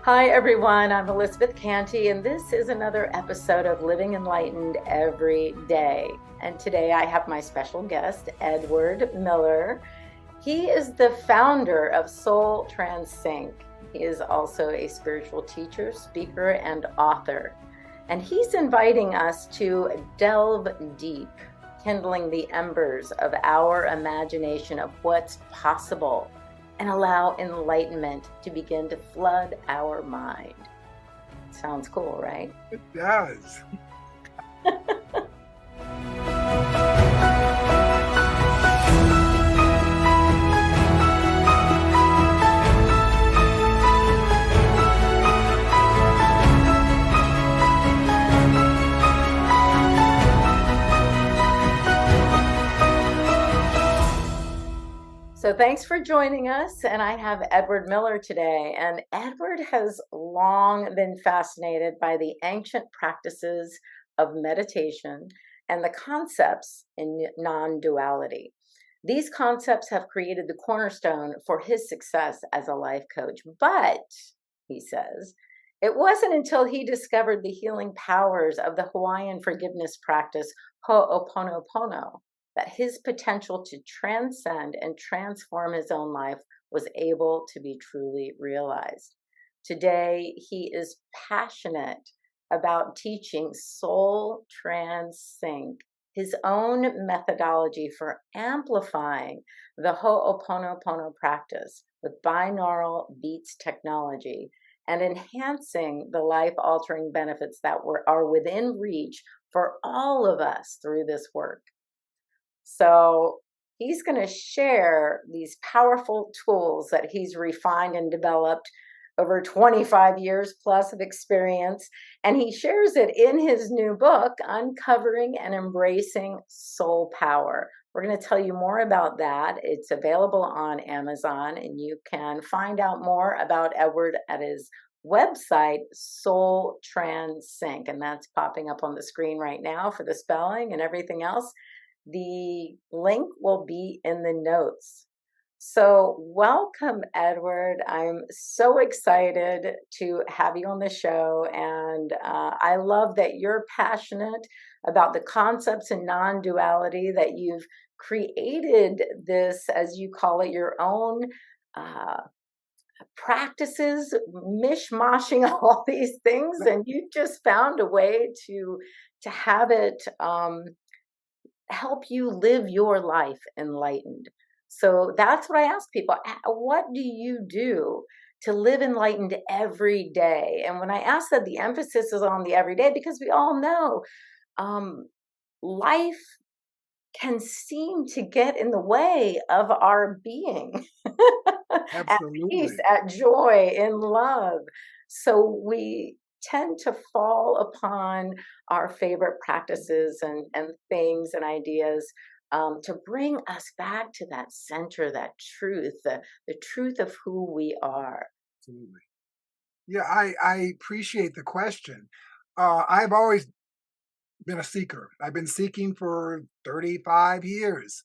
Hi, everyone. I'm Elizabeth Cantey, and this is another episode of Living Enlightened Every Day. And today I have my special guest, Edward Miller. He is the founder of SoulTranSync. He is also a spiritual teacher, speaker, and author. And he's inviting us to delve deep, kindling the embers of our imagination of what's possible, and allow enlightenment to begin to flood our mind. Sounds cool, right? It does. So thanks for joining us, and I have Edward Miller today. And Edward has long been fascinated by the ancient practices of meditation and the concepts in non-duality. These concepts have created the cornerstone for his success as a life coach. But, he says, it wasn't until he discovered the healing powers of the Hawaiian forgiveness practice, Ho'oponopono, that his potential to transcend and transform his own life was able to be truly realized. Today, he is passionate about teaching SoulTranSync, his own methodology for amplifying the Ho'oponopono practice with binaural beats technology and enhancing the life-altering benefits that are within reach for all of us through this work. So he's going to share these powerful tools that he's refined and developed over 25 years plus of experience. And he shares it in his new book, Uncovering and Embracing Soul Power. We're going to tell you more about that. It's available on Amazon, and you can find out more about Edward at his website, SoulTranSync. And that's popping up on the screen right now for the spelling and everything else. The link will be in the notes. So welcome, Edward. I'm so excited to have you on the show. And I love that you're passionate about the concepts in non-duality, that you've created this, as you call it, your own practices, mishmashing all these things. And you just found a way to have it help you live your life enlightened. So that's what I ask people. What do you do to live enlightened every day? And when I ask that, the emphasis is on the everyday, because we all know life can seem to get in the way of our being at peace, at joy, in love. So we tend to fall upon our favorite practices and things and ideas to bring us back to that center, that truth, the truth of who we are. Absolutely. Yeah, I appreciate the question. I've always been a seeker. I've been seeking for 35 years,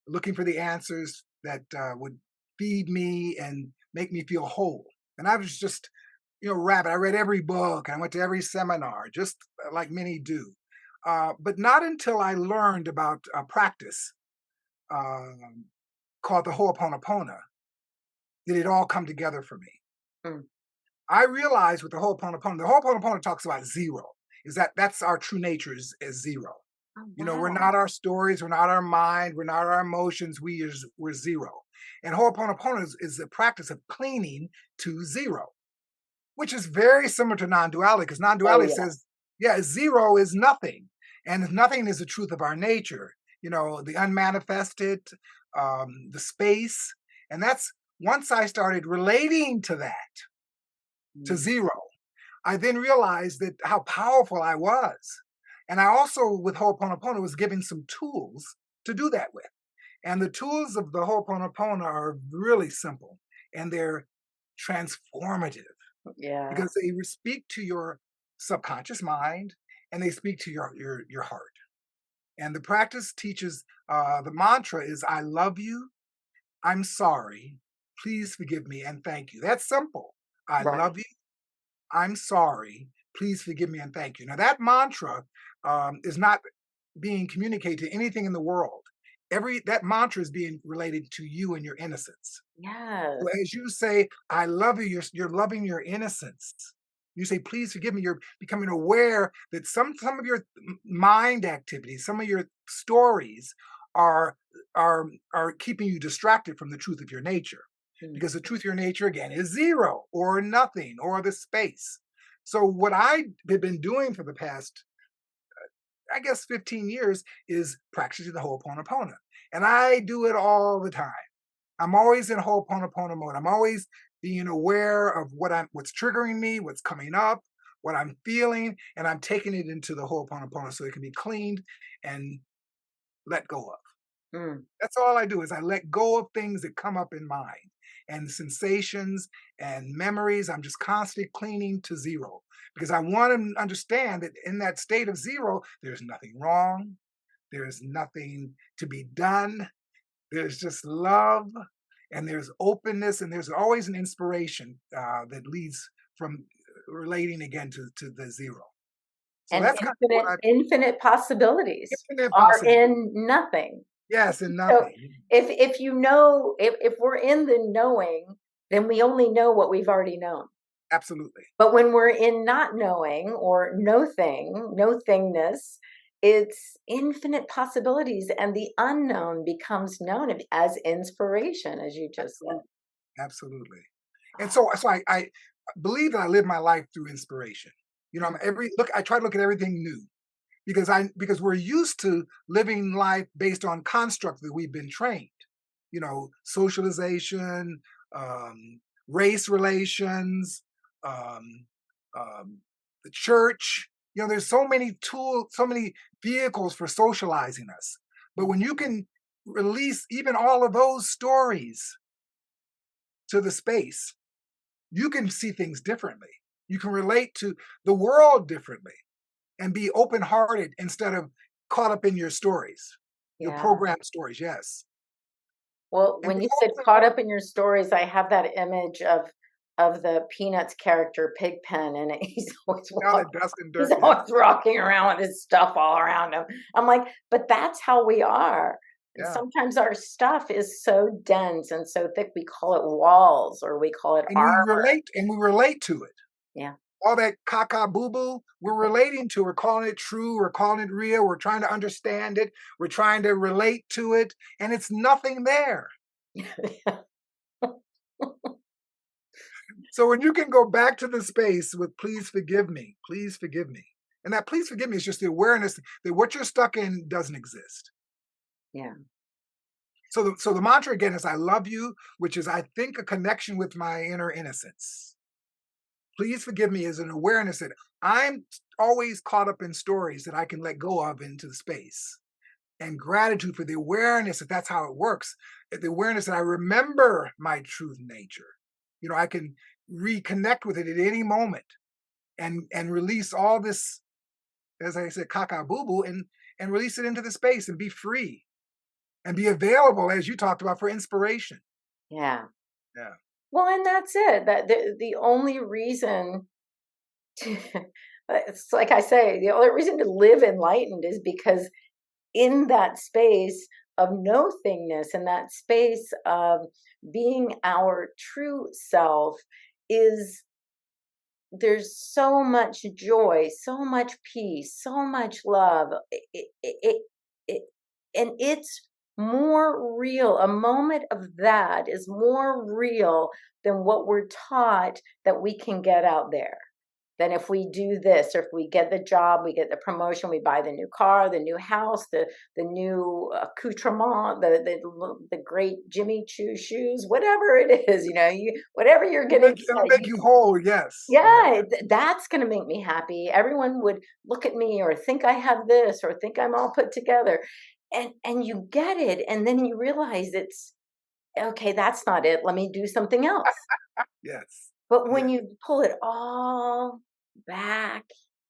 looking for the answers that would feed me and make me feel whole. And I was just, rabbit. I read every book. I went to every seminar, just like many do. But not until I learned about a practice called the Ho'oponopono did it all come together for me. Mm. I realized with the Ho'oponopono talks about zero. That's our true nature is zero. Oh, We're wow. not our stories, we're not our mind, we're not our emotions, we're zero. And Ho'oponopono is the practice of cleaning to zero, which is very similar to non-duality, because Oh, non-duality yeah. says, yeah, zero is nothing. And nothing is the truth of our nature, the unmanifested, the space. And that's once I started relating to that, to Mm. zero, I then realized that how powerful I was. And I also, with Ho'oponopono, was given some tools to do that with. And the tools of the Ho'oponopono are really simple and they're transformative Yeah. because they speak to your subconscious mind and they speak to your heart. And the practice teaches the mantra is I love you, I'm sorry, please forgive me, and thank you. That's simple. I Right. love you, I'm sorry, please forgive me, and thank you. Now, that mantra is not being communicated to anything in the world. That mantra is being related to you and your innocence. So Yes. as you say, I love you, you're loving your innocence. You say, please forgive me. You're becoming aware that some of your mind activities, some of your stories are are keeping you distracted from the truth of your nature. Mm. Because the truth of your nature again is zero or nothing or the space. So what I have been doing for the past, I guess 15 years is practicing the Ho'oponopono. And I do it all the time. I'm always in Ho'oponopono mode. I'm always being aware of what's triggering me, what's coming up, what I'm feeling, and I'm taking it into the Ho'oponopono so it can be cleaned and let go of. Mm. That's all I do is I let go of things that come up in mind and sensations and memories. I'm just constantly cleaning to zero because I want to understand that in that state of zero, there's nothing wrong. There's nothing to be done. There's just love and there's openness and there's always an inspiration that leads from relating again to the zero. So And that's kind of what I infinite possibilities infinite are possible. in nothing. Yes, and So nothing. if you know, if we're in the knowing, then we only know what we've already known. Absolutely. But when we're in not knowing or no thing, no thingness, it's infinite possibilities, and the unknown becomes known as inspiration, as you just said. Absolutely. Absolutely. And Ah, so I believe that I live my life through inspiration. I'm mm, I try to look at everything new because we're used to living life based on constructs that we've been trained. Socialization, race relations, um, um, the church. There's so many tools, so many vehicles for socializing us. But mm. when you can release even all of those stories to the space, you can see things differently. You can relate to the world differently and be open hearted instead of caught up in your stories, your Yeah. programmed stories. Yes. Well, And when be you said open. caught up in your stories, I have that image of the Peanuts character Pigpen, and Down in dust and he's dirt. Yes. always rocking around with his stuff all around him. I'm like, but that's how we are. And Yeah. sometimes our stuff is so dense and so thick, we call it walls or we call it And we armor. relate and we relate to it. Yeah. All that caca boo boo, we're relating to. We're calling it true. We're calling it real. We're trying to understand it. We're trying to relate to it. And it's nothing there. So when you can go back to the space with please forgive me. And that please forgive me is just the awareness that what you're stuck in doesn't exist. Yeah. So the mantra again is I love you, which is I think a connection with my inner innocence. Please forgive me is an awareness that I'm always caught up in stories that I can let go of into the space. And gratitude for the awareness that that's how it works. The awareness that I remember my true nature. I can reconnect with it at any moment and release all this, as I said, caca boo boo, and release it into the space and be free and be available, as you talked about, for inspiration. Yeah. Yeah. Well, and that's it. That the only reason to, it's like I say, the only reason to live enlightened is because in that space of no thingness, in that space of being our true self, is there's so much joy, so much peace, so much love. It, and it's more real. A moment of that is more real than what we're taught that we can get out there. Then if we do this, or if we get the job, we get the promotion, we buy the new car, the new house, the new accoutrement, the great Jimmy Choo shoes, whatever it is, whatever you're getting. It'll make you whole. Yes. Yes. Yeah, that's going to make me happy. Everyone would look at me or think I have this or think I'm all put together. And you get it, and then you realize it's okay, that's not it. Let me do something else. Yes. But when Yes. you pull it all back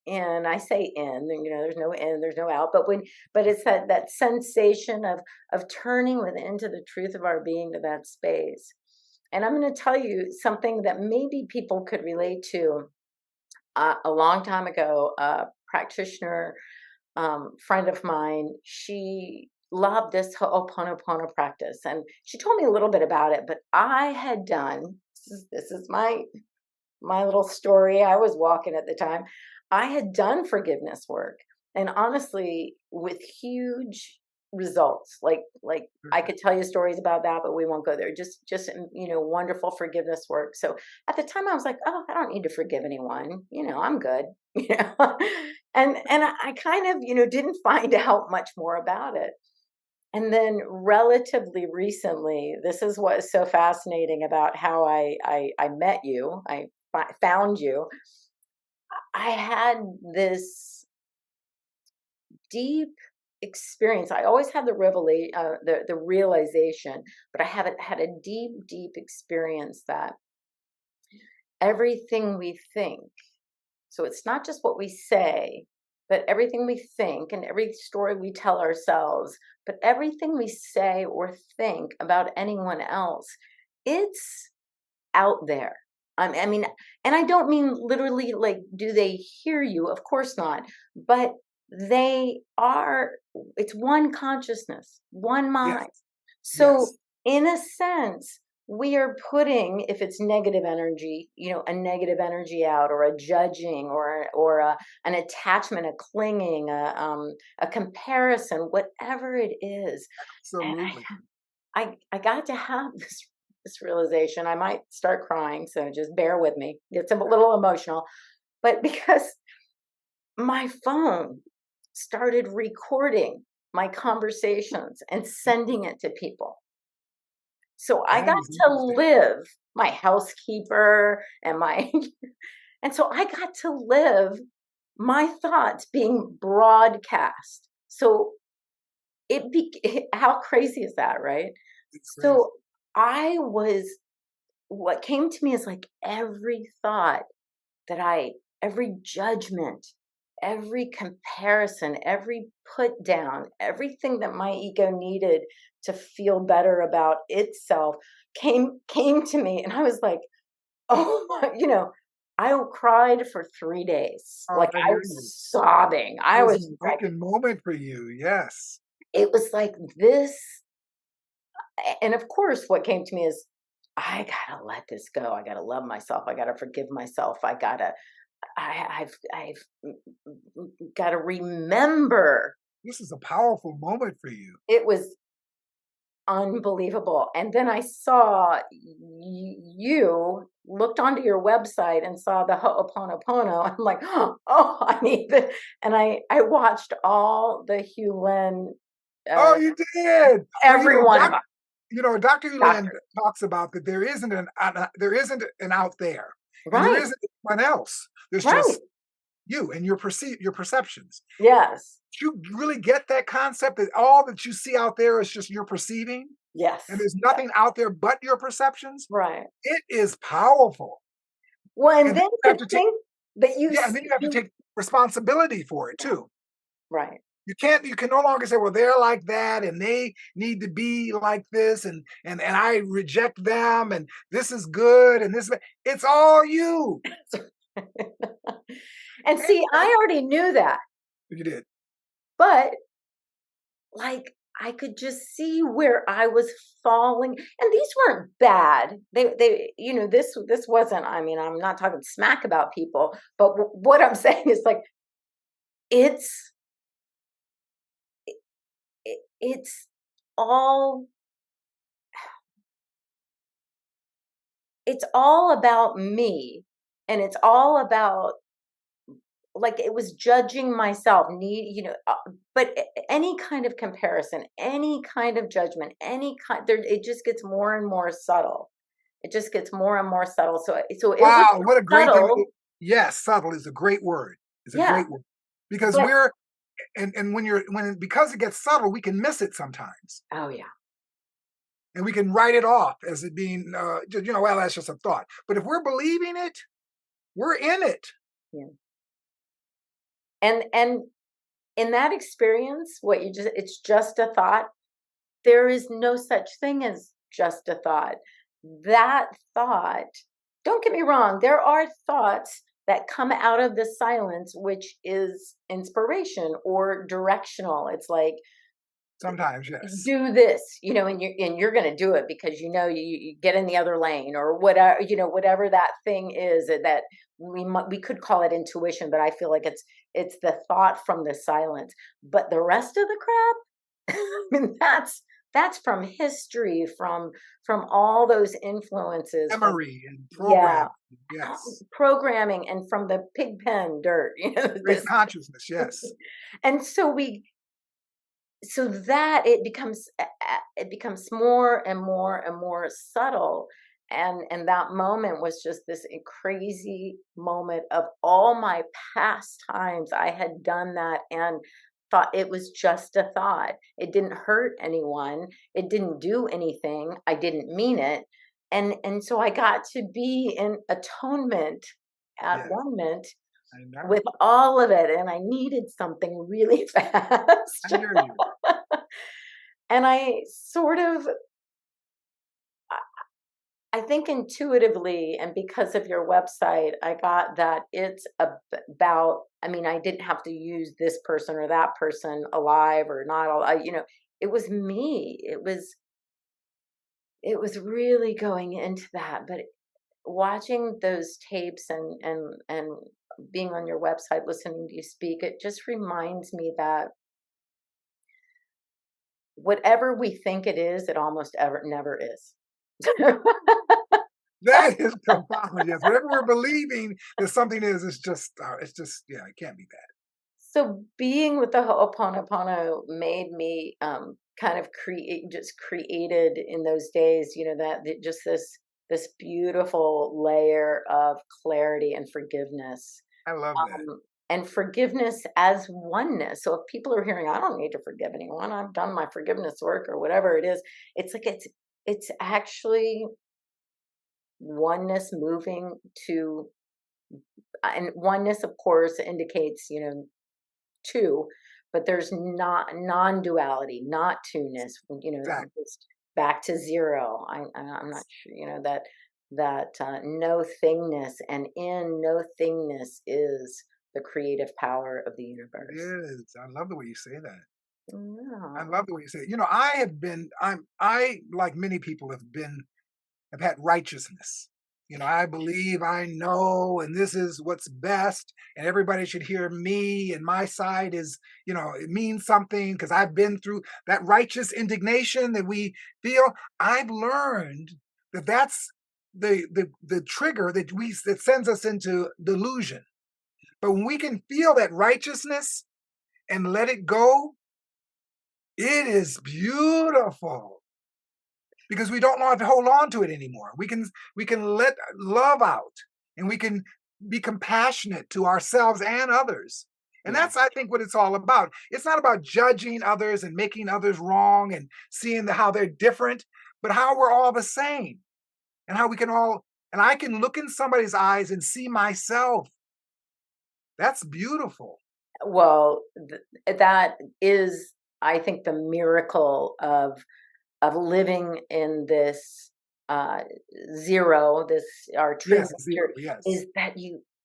in, I say in, there's no in, there's no out, but it's that sensation of turning within to the truth of our being, to that space. And I'm going to tell you something that maybe people could relate to. A long time ago, a practitioner, friend of mine, she loved this Ho'oponopono practice, and she told me a little bit about it. But I had done, this is my little story. I was walking at the time. I had done forgiveness work, and honestly, with huge results. Like I Mhm. could tell you stories about that, but we won't go there. Just wonderful forgiveness work. So at the time, I was like, oh, I don't need to forgive anyone. I'm good. You know, and I kind of didn't find out much more about it. And then relatively recently, this is what is so fascinating about how I met you. I found you. I had this deep experience. I always had the realization, but I haven't had a deep experience that everything we think, so it's not just what we say, but everything we think and every story we tell ourselves, but everything we say or think about anyone else, it's out there. I mean, and I don't mean literally like, do they hear you? Of course not. But they are, it's one consciousness, one Yes. mind. So, Yes. in a sense, we are putting, if it's negative energy, a negative energy out, or a judging, or an attachment, a clinging, a comparison, whatever it is. And Absolutely. I got to have this realization. I might start crying, so just bear with me. It's a little emotional, but because my phone started recording my conversations and sending it to people. So I That got is to interesting. live, my housekeeper and my and so I got to live my thoughts being broadcast. So how crazy is that, right? It's crazy. So I was what came to me is like every thought that every judgment, every comparison, every put down, everything that my ego needed to feel better about itself came to me. And I was like, oh my, I cried for 3 days. Oh, Like I I hear was you. sobbing. It I was was an like, awakened moment for you. Yes. it was like this. And of course, what came to me is, I gotta let this go. I gotta love myself. I gotta forgive myself. I've got to remember. This is a powerful moment for you. It was unbelievable. And then I saw you looked onto your website and saw the Ho'oponopono. I'm like, oh, I need this. And I watched all the Hugh Lin, Oh, uh, you did. Well, every one of them. Dr. Uland Doctor. talks about that there isn't an out there, and there Right. isn't anyone else. There's Right. just you and your perceptions. Yes. Do you really get that concept that all that you see out there is just your perceiving, and Yes. there's Yes. nothing out there but your perceptions? Right. It is powerful, Well, and and then then you have to to take think that yeah, and then you have to take responsibility for it yeah, too. right. You can no longer say, well, they're like that and they need to be like this and I reject them and this is good and this it's all you. And see, I already knew that, You did. but like I could just see where I was falling, and these weren't bad. This wasn't. I mean, I'm not talking smack about people, but what I'm saying is like it's it's all it's all about me, and it's all about like it was judging myself but any kind of comparison, any kind of judgment, any kind there, it just gets more and more subtle. It just gets more and more subtle. So it was Wow, what a great thing. subtle. Yes, subtle is a great word. It's a Yeah, great word. Because but we're and because it gets subtle, we can miss it sometimes. oh yeah, And we can write it off as it being well, that's just a thought. But if we're believing it, we're in it. yeah. And in that experience, it's just a thought. There is no such thing as just a thought. That thought, don't get me wrong, there are thoughts that come out of the silence, which is inspiration or directional. It's like, Sometimes, yes. do this, and you're going to do it because you get in the other lane or whatever, whatever that thing is that we could call it intuition, but I feel like it's the thought from the silence. But the rest of the crap, I mean, that's from history, from all those influences, from Memory and yeah, program. Yes. programming, and from the pig pen dirt, Great this. consciousness. Yes. And so that it becomes more and more and more subtle, and that moment was just this crazy moment of all my past times I had done that and thought it was just a thought. It didn't hurt anyone, it didn't do anything, I didn't mean it. And so I got to be in atonement, at Yes. one moment, I know. with all of it, and I needed something really I fast. hear you. And I sort of, I think intuitively, and because of your website, I got that it's about, I mean, I didn't have to use this person or that person, alive or not alive, it was me. It was really going into that. But watching those tapes and being on your website, listening to you speak, it just reminds me that whatever we think it is, it almost ever never is. That is profound. Yes. Whatever we're believing that something is, it's just, yeah, it can't be bad. So being with the Ho'oponopono made me kind of created in those days, just this beautiful layer of clarity and forgiveness. I love that. And forgiveness as oneness. So if people are hearing, I don't need to forgive anyone, I've done my forgiveness work or whatever it is, it's like it's actually oneness moving to, and oneness of course indicates, two, but there's not non-duality, not two-ness, Exactly. just back to zero. I'm not sure, that no thingness, and in no thingness is the creative power of the It universe. is. I love the way you say that. I Yeah. love the way you say it. I, like many people, have had righteousness. I believe I know, and this is what's best, and everybody should hear me, and my side is, it means something because I've been through that righteous indignation that we feel. I've learned that that's the trigger that sends us into delusion. But when we can feel that righteousness and let it go, it is beautiful because we don't have to hold on to it anymore. We can let love out, and we can be compassionate to ourselves and others. And Yeah. that's, I think, what it's all about. It's not about judging others and making others wrong and seeing how they're different, but how we're all the same, and how we can all, and I can look in somebody's eyes and see myself. That's beautiful. Well, that is, I think, the miracle of living in this uh zero, this our true Yes, zero. nature, Yes. is that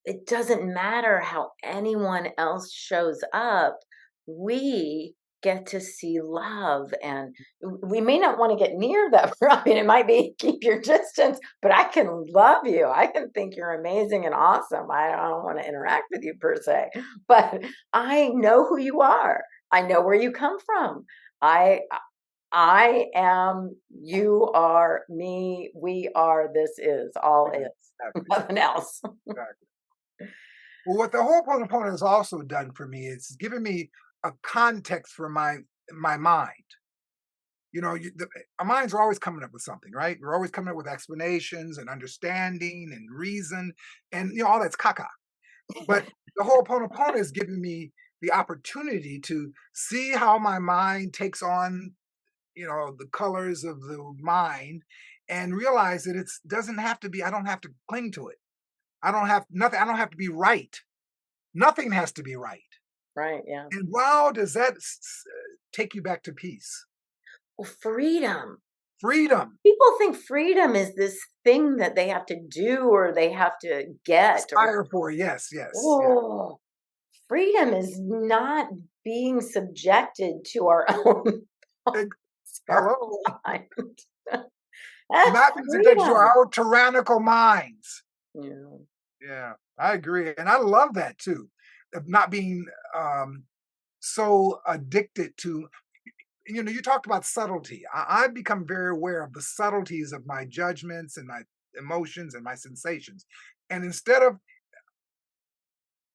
it doesn't matter how anyone else shows up. We get to see love, and we may not want to get near that. I mean, it might be keep your distance, but I can love you. I can think you're amazing and awesome. I don't want to interact with you per se, but I know who you are. I know where you come from. I I am, you are, me, we are, this is, all Right, is, exactly, nothing else. exactly. Well, what the Ho'oponopono has also done for me is given me a context for my mind. You know, our minds are always coming up with something, right? We're always coming up with explanations and understanding and reason, and all that's caca. But the Ho'oponopono has given me the opportunity to see how my mind takes on, the colors of the mind, and realize that it doesn't have to be. I don't have to cling to it. I don't have nothing. I don't have to be right. Nothing has to be right. Right, yeah. And wow, does that take you back to peace, Well, freedom. freedom, People think freedom is this thing that they have to do or they have to get, or, aspire for? Yes, yes, yes. oh, freedom is not being subjected to our own Ex- thoughts, our Hello, mind. That's not being subjected to freedom. our own tyrannical minds. Yeah. Yeah, I agree, and I love that too. Of not being so addicted to. You talked about subtlety. I've become very aware of the subtleties of my judgments and my emotions and my sensations, and instead of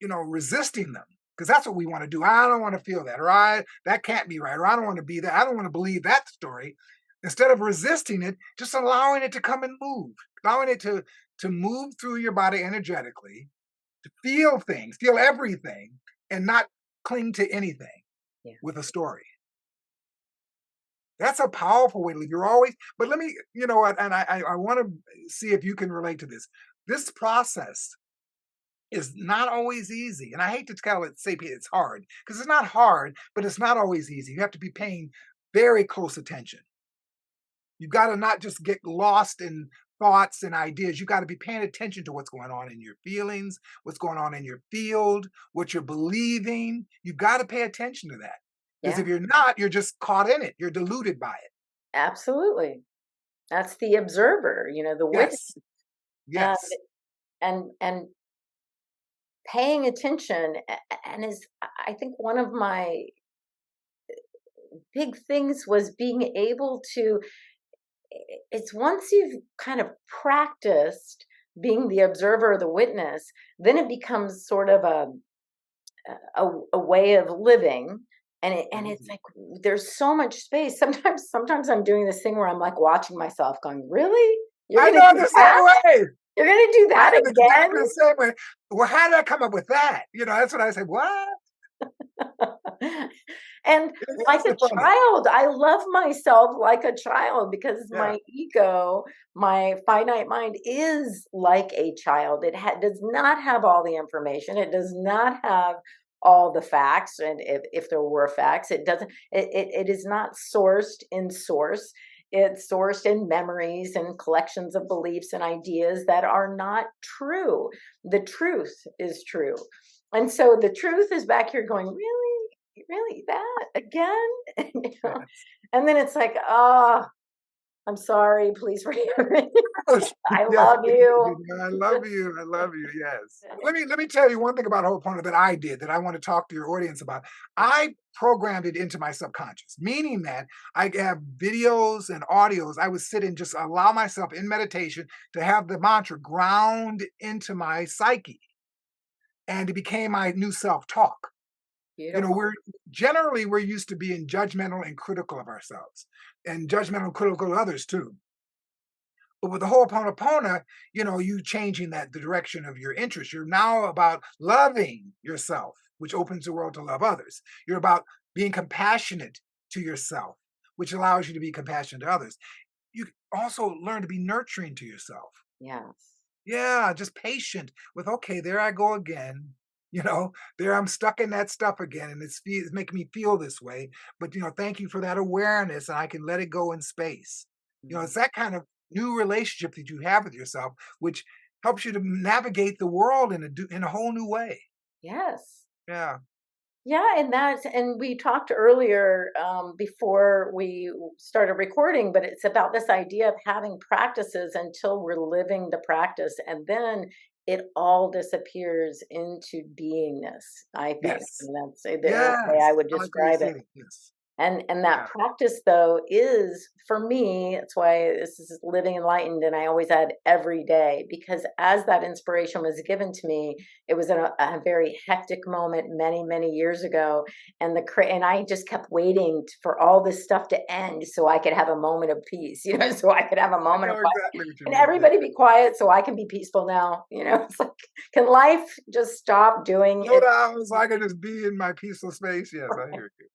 resisting them, because that's what we want to do. I don't want to feel that, or that can't be right, or I don't want to be that. I don't want to believe that story. Instead of resisting it, just allowing it to come and move, allowing it to move through your body energetically, to feel things, feel everything, and not cling to anything Yeah. with a story. That's a powerful way to live. You're always, but let me, you know what, and I want to see if you can relate to this. This process is not always easy. And I hate to tell it, say it's hard, because it's not hard, but it's not always easy. You have to be paying very close attention. You've got to not just get lost in thoughts and ideas. You got to be paying attention to what's going on in your feelings, what's going on in your field, what you're believing. You've got to pay attention to that. Because Yeah, if you're not, you're just caught in it. You're deluded by it. absolutely. That's the observer, the witness, Yes. and Yes. and paying attention, and is, I think, one of my big things was being able to, it's once you've kind of practiced being the observer or the witness, then it becomes sort of a way of living, and it's Mhm. like there's so much space. Sometimes I'm doing this thing where I'm like watching myself going, really, you're I gonna know do the that, same way. you're gonna do I that am again. exactly the same way. Well, how did I come up with that? That's what I say. What? And It like is a funny. child, I love myself like a child because Yeah. my ego, my finite mind is like a child. It does not have all the information. It does not have all the facts. And if there were facts, it doesn't, it is not sourced in source. It's sourced in memories and collections of beliefs and ideas that are not true. The truth is true. And so the truth is back here going, really? Really? That again? You know? Yes. And then it's like, oh, I'm sorry. Please forgive me. I Yes. love you. I love you. I love you. Yes. Let me tell you one thing about Ho'oponopono that I did that I want to talk to your audience about. I programmed it into my subconscious, meaning that I have videos and audios. I would sit and just allow myself in meditation to have the mantra ground into my psyche, and it became my new self-talk. Beautiful. We're used to being judgmental and critical of ourselves, and judgmental and critical of others too. But with the Ho'oponopono, you changing the direction of your interest. You're now about loving yourself, which opens the world to love others. You're about being compassionate to yourself, which allows you to be compassionate to others. You also learn to be nurturing to yourself. Yes. Yeah, just patient with, okay, there I go again. There I'm stuck in that stuff again, and it's making me feel this way. But thank you for that awareness, and I can let it go in space. It's Mhm. that kind of new relationship that you have with yourself, which helps you to navigate the world in a whole new way. Yes. Yeah. Yeah, and we talked earlier before we started recording, but it's about this idea of having practices until we're living the practice, and then it all disappears into beingness. I think, Yes. and that's the way I Yes. would I like how you describe say it. it. Yes. And that Yeah. practice though is for me, that's why this is Living Enlightened, and I always add every day, because as that inspiration was given to me, it was in a very hectic moment many years ago, and and I just kept waiting for all this stuff to end so I could have a moment of peace, so I could have a I moment of know quiet. exactly what you Can mean. Yeah. everybody be quiet so I can be peaceful now? It's like, can life just stop doing Slow its down so I can just be in my peaceful space. Yes, I hear you.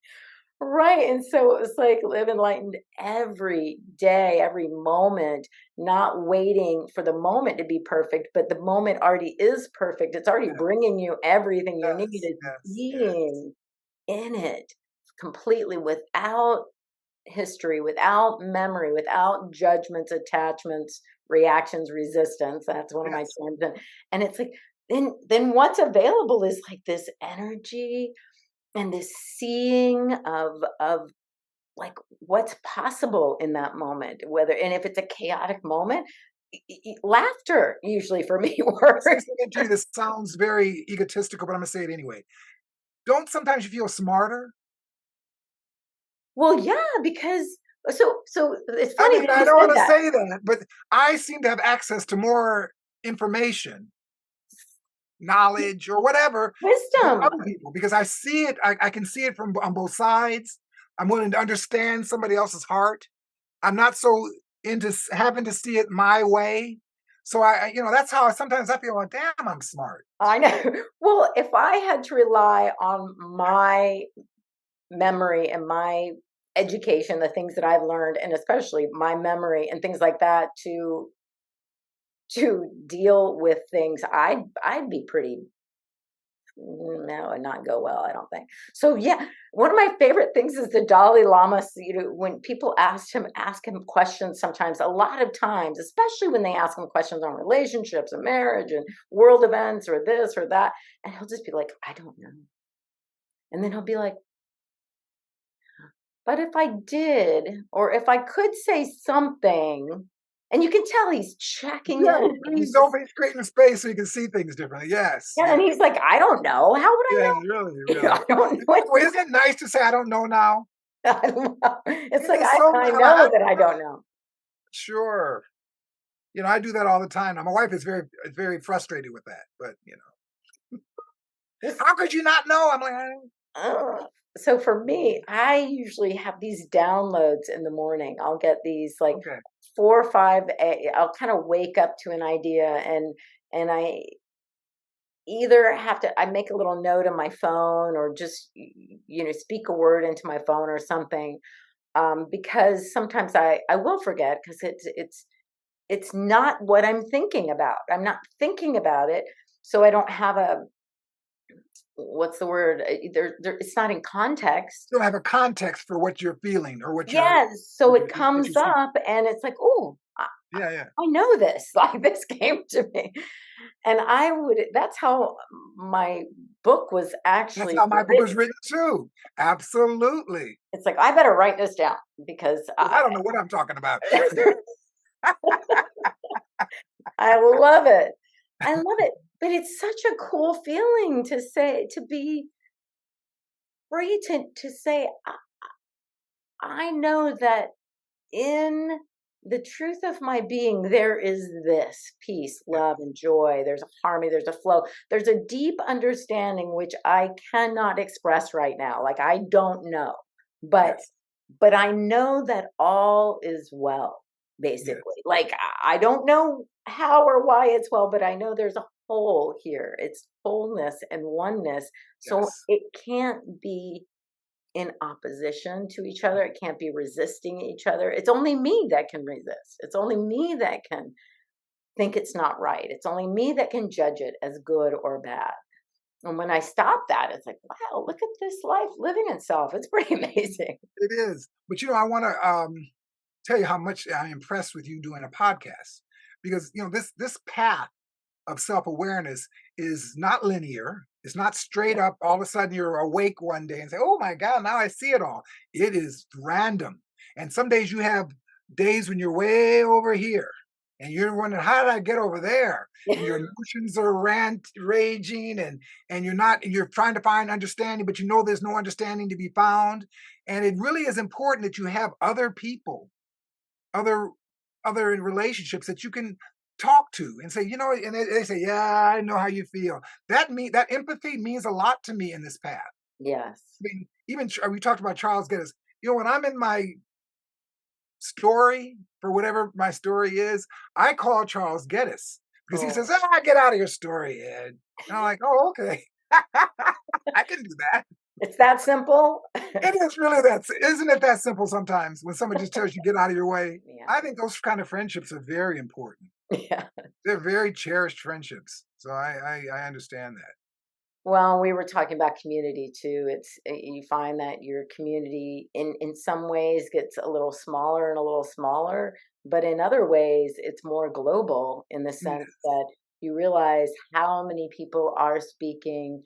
Right. And so it was like live enlightened every day, every moment, not waiting for the moment to be perfect, but the moment already is perfect. It's already Yeah. bringing you everything you need. Yes. It's Yes. Yes. being in it completely without history, without memory, without judgments, attachments, reactions, resistance. That's one of my Yes. terms. And it's like, then what's available is like this energy and this seeing of like what's possible in that moment, whether and if it's a chaotic moment, laughter usually for me Say works. something to you that sounds very egotistical, but I'm gonna say it anyway. Don't sometimes you feel smarter? Well, yeah, because so it's I funny mean, that I you don't said want to that. say that, but I seem to have access to more information, knowledge, or whatever than Wisdom. other people because I see it. I can see it from on both sides. I'm willing to understand somebody else's heart. I'm not so into having to see it my way. So that's how sometimes I feel like, damn, I'm smart. I know. Well, if I had to rely on my memory and my education, the things that I've learned, and especially my memory and things like that to deal with things, I'd be pretty. No, and not go well, I don't think. So yeah, one of my favorite things is the Dalai Lama. When people ask him questions, sometimes, a lot of times, especially when they ask him questions on relationships and marriage and world events or this or that, and he'll just be like, "I don't know," and then he'll be like, "But if I did, or if I could say something," and you can tell he's checking Yeah, in. he's He's just open, he's creating space so you can see things differently. Yes, yeah, and yes, he's like, "I don't know. How would I yeah, know? really, really. I don't know." Well, isn't it nice to say I don't know now? I love it's It like is so. I know that I don't know. Sure. I do that all the time. Now, my wife is very frustrated with that, but This how could you not know? I'm like, I don't. ugh. So for me, I usually have these downloads in the morning. I'll get these like Okay, 4 or 5 I'll kind of wake up to an idea, and I either have to I make a little note on my phone or just speak a word into my phone or something, because sometimes I will forget because it's not what I'm thinking about. I'm not thinking about it, so I don't have a what's the word? It's not in context. you don't have a context for what you're feeling or Yes, so it what comes you're thinking. up, and it's like, oh, Yeah, yeah. I know this. Like this came to me, and I would. That's how my book was That's actually how my book was written. written too. Absolutely. It's like I better write this down because 'Cause I don't know what I'm talking about. I love it. I love it. But it's such a cool feeling to say to be free to say I know that in the truth of my being, there is this peace, Yeah, love, and joy. There's a harmony, there's a flow, there's a deep understanding which I cannot express right now. Like I don't know, but yes, but I know that all is well, yes, basically. Like I don't know how or why it's well, but I know there's a whole here. It's wholeness and oneness. So yes, it can't be in opposition to each other. It can't be resisting each other. It's only me that can resist. It's only me that can think it's not right. It's only me that can judge it as good or bad. And when I stop that, it's like, wow, look at this life living itself. It's pretty amazing. it is. But I want to tell you how much I'm impressed with you doing a podcast because this path of self-awareness is not linear. It's not straight up, all of a sudden you're awake one day and say, oh my God, now I see it all. It is random. And some days you have days when you're way over here and you're wondering, how did I get over there? And your emotions are raging, and you're trying to find understanding, but you know there's no understanding to be found. And it really is important that you have other people, other other relationships that you can talk to and say, and they say, yeah, I know how you feel. That empathy means a lot to me in this path. Yes. I mean, even we talked about Charles Geddes. When I'm in my story, for whatever my story is, I call Charles Geddes because he says, Oh. get out of your story, Ed. And I'm like, oh, okay. I can do that. It's that simple? It is really that, isn't it that simple sometimes when someone just tells you get out of your way? Yeah. I think those kind of friendships are very important. Yeah. They're very cherished friendships. So I understand that. Well, we were talking about community too. You find that your community in some ways gets a little smaller and a little smaller, but in other ways it's more global in the sense Yes, that you realize how many people are speaking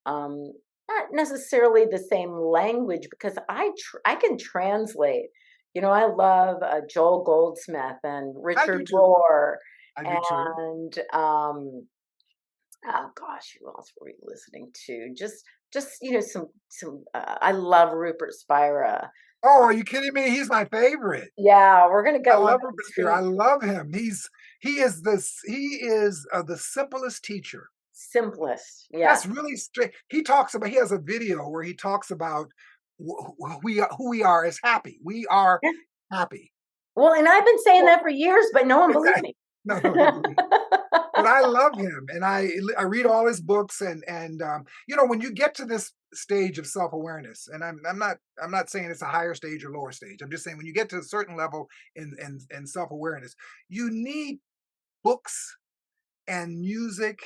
um not necessarily the same language, because I can translate. I love Joel Goldsmith and I Richard do too. Rohr I do too. and oh gosh, who else were we listening to? Just some. I love Rupert Spira. Oh, Uh, are you kidding me? He's my favorite. yeah, we're gonna I go on love that Rupert Spear. I retreat. love him. He is the simplest teacher. Simplest, yeah. That's really straight. He has a video where he talks about who we are as happy. We are Yeah. happy. Well, and I've been saying Well, that for years, but no one believed exactly. me. No, nobody believes. But I love him, and I read all his books, and when you get to this stage of self awareness, and I'm not saying it's a higher stage or lower stage. I'm just saying when you get to a certain level in self awareness, you need books and music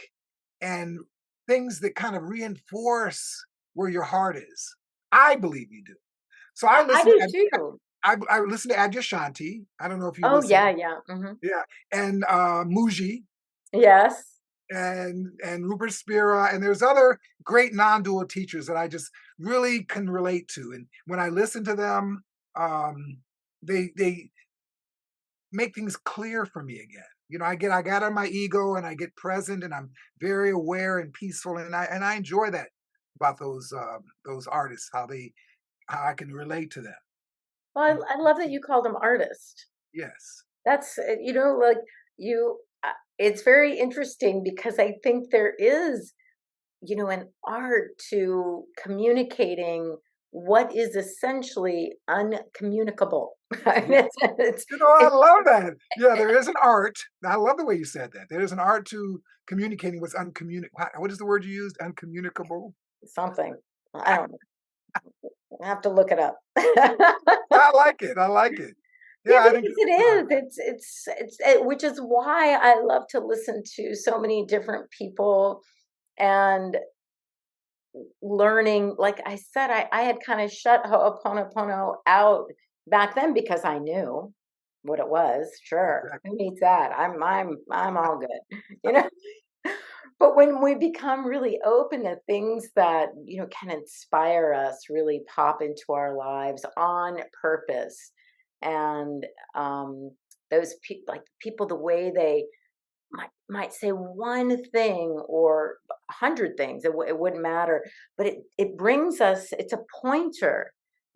and things that kind of reinforce where your heart is. I believe you do. So I do too. I listen to Adyashanti. I don't know if you Oh listen. yeah, yeah. Yeah, and Muji Yes. and Rupert Spira, and there's other great non-dual teachers that I just really can relate to. And when I listen to them, um, they make things clear for me again. I got on my ego and I get present and I'm very aware and peaceful, and I enjoy that about those artists, how I can relate to them. Well, I love that you call them artists. Yes, That's like you. It's very interesting because I think there is an art to communicating what is essentially uncommunicable. It's, I it's love that. Yeah, there is an art. I love the way you said that. There is an art to communicating what's uncommunicable. What is the word you used? Uncommunicable. something. I don't know. I have to look it up. I like it. I like it. Yeah, Yeah, I think because it is. Which is why I love to listen to so many different people and learning. Like I said, I had kind of shut Ho'oponopono out back then because I knew what it was. Sure, exactly. who needs that? I'm all good, you know. But when we become really open to things that can inspire us, really pop into our lives on purpose, and those people, like people, the way they might say one thing or 100 things, it wouldn't matter, but it brings us, it's a pointer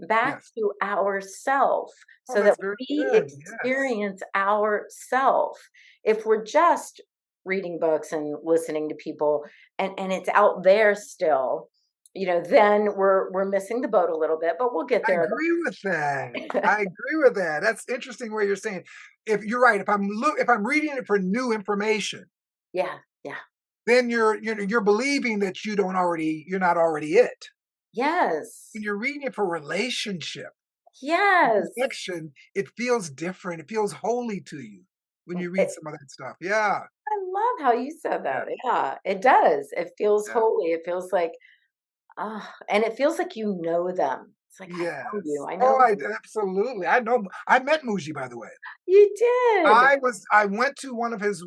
back Yes. to ourself Oh, so that that's very we good. Yes. experience ourself. If we're just reading books and listening to people and it's out there still, then we're missing the boat a little bit, but we'll get I there. agree with that. I agree with that. That's interesting where you're saying, if you're right, if I'm reading it for new information, Yeah, yeah. then you're believing that you're not already it. When Yes. you're reading it for relationship and Yes. connection, it feels different. It feels holy to you when you read It, some of that stuff. Yeah. I love how you said Yeah. that. Yeah, it does. It feels Yeah. holy. It feels like, and it feels like you know them. It's like, I know you. Yes. I Oh, know I you. absolutely. I met Muji, by the way. You did. I went to one of his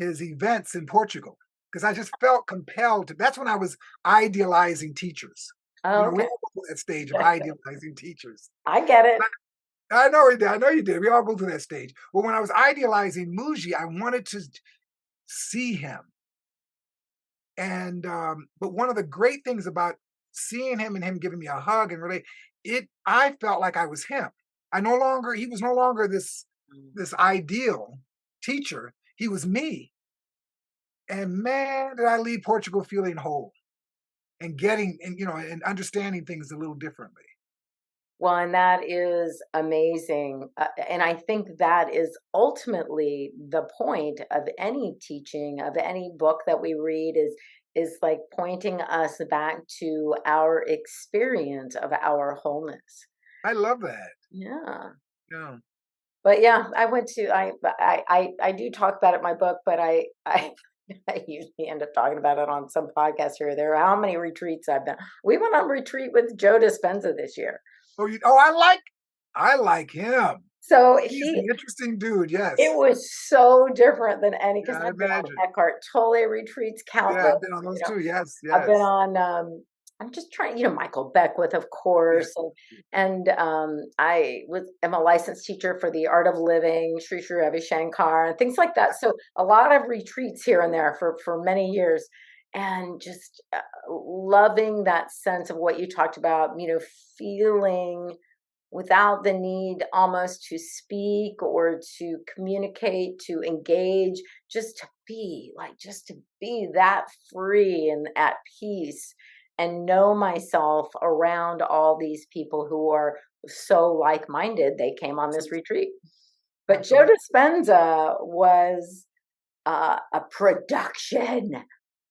his events in Portugal because I just felt compelled to. That's when I was idealizing teachers. Oh, We okay. all go through that stage of idealizing teachers. I get it. I know we did. I know you did. We all go through that stage. But when I was idealizing Muji, I wanted to see him. And but one of the great things about seeing him and him giving me a hug and really, I felt like I was him. He was no longer this ideal teacher. He was me. And man, did I leave Portugal feeling whole and getting and understanding things a little differently. Well, and that is amazing. And I think that is ultimately the point of any teaching, of any book that we read is like pointing us back to our experience of our wholeness. I love that. Yeah. Yeah. But yeah, I went to I do talk about it in my book, but I I usually end up talking about it on some podcast here or there. How many retreats I've been. We went on retreat with Joe Dispenza this year. Oh, I like him. So He's an interesting dude. it Yes. was so different than any, Yeah, because I'd I've been on imagine. Eckhart Tolle retreats, Yeah, countless, I've been on you those know. too. Yes, I've been yes. on, I'm just trying, Michael Beckwith, of Yeah. course, and am a licensed teacher for the Art of Living, Sri Sri Ravi Shankar, and things like that. So a lot of retreats here and there for many years, and just loving that sense of what you talked about, feeling without the need almost to speak or to communicate, to engage, just to be that free and at peace and know myself around all these people who are so like-minded. They came on this retreat. But Joe Absolutely. Dispenza was a production.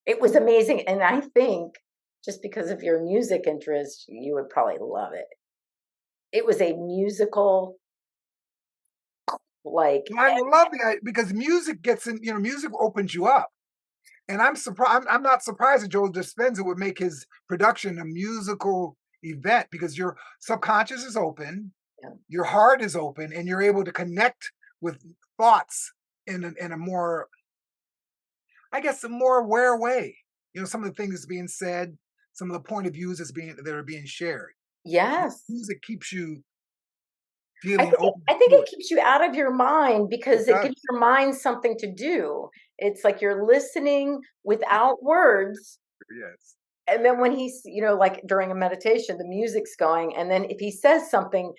It was amazing. And I think just because of your music interest, you would probably love it. It was a musical, like, Well, I love because music gets in. Music opens you up, and I'm surprised. I'm not surprised that Joel Dispenza would make his production a musical event because your subconscious is open, yeah. your heart is open, and you're able to connect with thoughts in a more, I guess, a more aware way. Some of the things that's being said, some of the point of views that are being shared. Yes. Music keeps you I feeling think it open I think to it it. keeps you out of your mind It because it gives does. your mind something to do. It's like you're listening without words, Yes. and then when he's, like during a meditation, the music's going, and then if he says something,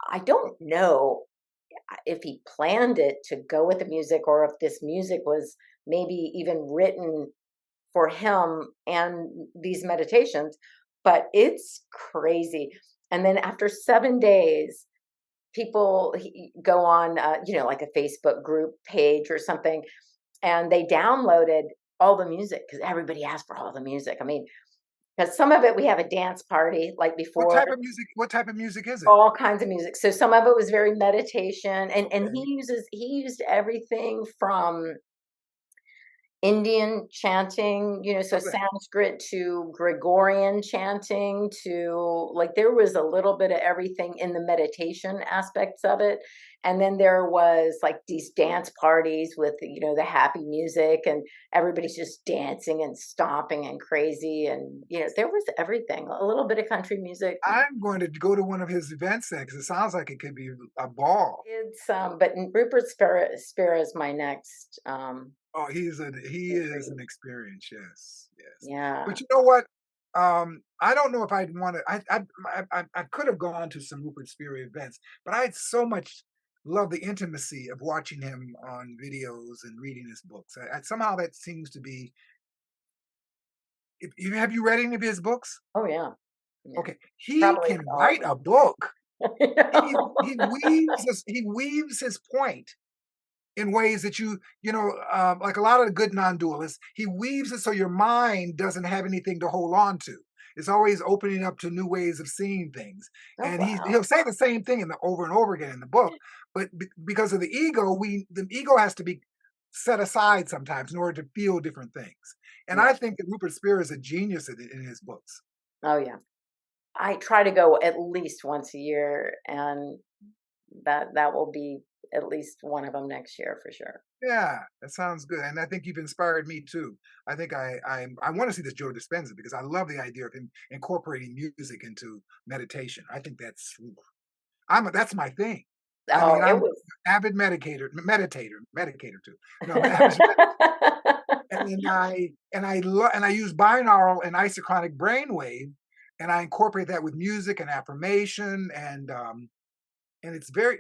I don't know if he planned it to go with the music or if this music was maybe even written for him and these meditations, but it's crazy. And then after 7 days, people go on, like a Facebook group page or something, and they downloaded all the music because everybody asked for all the music. I mean, because some of it we have a dance party like What before, type of music? What type of music is it? all kinds of music. So some of it was very meditation, and Okay. he used everything from Indian chanting, so Love that. Sanskrit to Gregorian chanting to, like, there was a little bit of everything in the meditation aspects of it. And then there was like these dance parties with, the happy music, and everybody's just dancing and stomping and crazy. And, there was everything, a little bit of country music. I'm going to go to one of his events next. It sounds like it could be a ball. It's, but Rupert Spira is my next, Oh, he is retreat. an experience. Yes, yes. Yeah. But you know what? I don't know if I'd want to. I could have gone to some Rupert Spira events, but I so much love the intimacy of watching him on videos and reading his books. Somehow that seems to be. Have you read any of his books? Oh, yeah. Yeah. Okay, he Probably can all of write a book. them. He weaves his point in ways that like a lot of the good non-dualists, he weaves it so your mind doesn't have anything to hold on to. It's always opening up to new ways of seeing things, Oh, and he'll wow. say the same thing over and over again in the book. But because of the ego has to be set aside sometimes in order to feel different things. And Yeah. I think that Rupert Spear is a genius in his books. Oh, yeah. I try to go at least once a year, and that will be at least one of them next year for sure. Yeah, that sounds good, and I think you've inspired me too. I think I want to see this Joe Dispenza because I love the idea of him incorporating music into meditation. I think that's my thing. I Oh, mean, it I'm was. an avid medicator too. No, I'm an avid and then I use binaural and isochronic brainwave, and I incorporate that with music and affirmation, and it's very,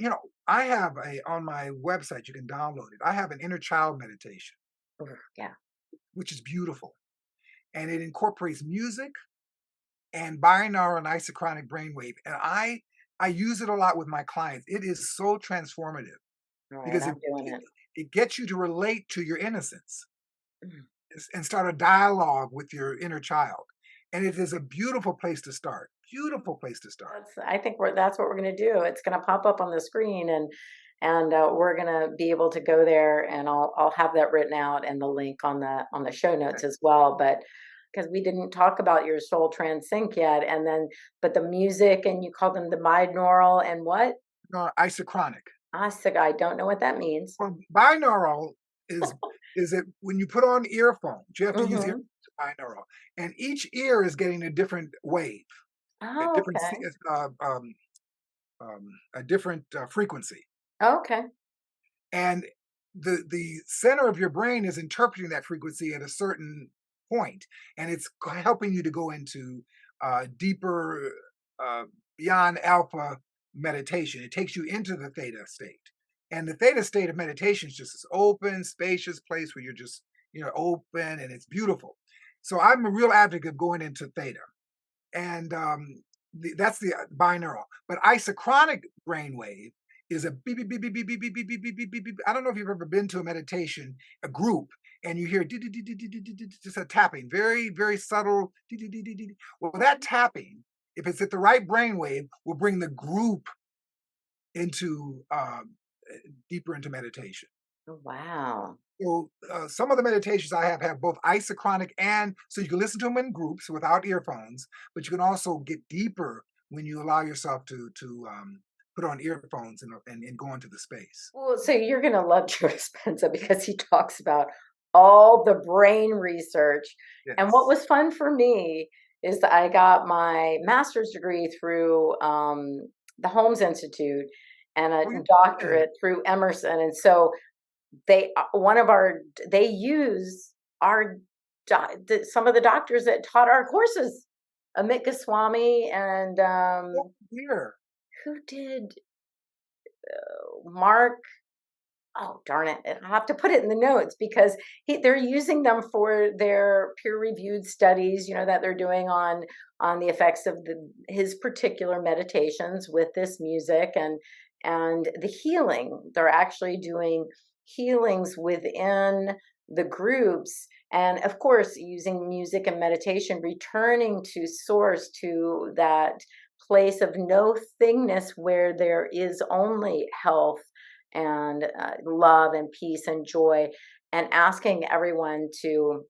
I have a on my website, you can download it. I have an inner child meditation, Yeah. which is beautiful, and it incorporates music and binaural and isochronic brainwave, and I use it a lot with my clients. It is so transformative All right, because I'm doing it. it gets you to relate to your innocence Mm. and start a dialogue with your inner child. And it is a beautiful place to start. Beautiful place to start. I think that's what we're going to do. It's going to pop up on the screen, and we're going to be able to go there, and I'll have that written out and the link on the show notes as well. But because we didn't talk about your soul trans sync yet, and then but the music, and you call them the binaural and what? No, isochronic. I don't know what that means. Well, binaural is is it when you put on earphones, you have to use earphones Hmm. to binaural, and each ear is getting a different wave, a Oh, different okay. a different frequency, Okay. and the center of your brain is interpreting that frequency at a certain point, and it's helping you to go into deeper, uh, beyond alpha meditation. It takes you into the theta state, and the theta state of meditation is just this open, spacious place where you're just open, and it's beautiful. So I'm a real advocate of going into theta, and that's the binaural. But isochronic brainwave is a beep beep beep beep beep beep beep beep beep beep beep beep. Beep. I don't know if you've ever been to a meditation, a group, and you hear just a tapping, very very subtle. Well, that tapping, if it's at the right brainwave, will bring the group into deeper into meditation. Oh, wow. So some of the meditations I have both isochronic and so you can listen to them in groups without earphones, but you can also get deeper when you allow yourself to put on earphones and go into the space. Well, so you're going to love Joe Dispenza because he talks about all the brain research. And what Yes. was fun for me is that I got my master's degree through the Holmes Institute and a Oh, you did. doctorate through Emerson. And so one of our, they use our, some of the doctors that taught our courses, Amit Goswami and Oh, here. who did Mark. Oh, darn it. I'll have to put it in the notes because they're using them for their peer-reviewed studies, that they're doing on the effects of his particular meditations with this music and the healing. They're actually doing healings within the groups. And of course, using music and meditation, returning to source, to that place of no thingness where there is only health and love and peace and joy, and asking everyone to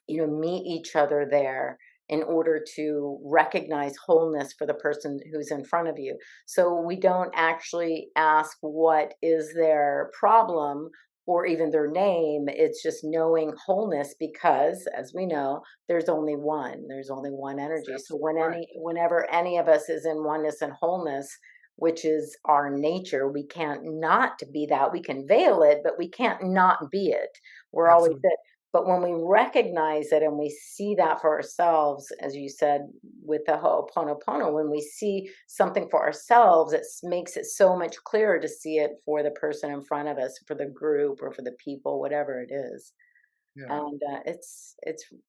meet each other there in order to recognize wholeness for the person who's in front of you. So we don't actually ask what is their problem or even their name. It's just knowing wholeness, because as we know, there's only one That's energy. So absolutely right. whenever any of us is in oneness and wholeness, which is our nature, we can't not be that. We can veil it, but we can't not be it. We're always Absolutely. it. But when we recognize it and we see that for ourselves, as you said with the Ho'oponopono, when we see something for ourselves, it makes it so much clearer to see it for the person in front of us, for the group, or for the people, whatever it is. Yeah. And it's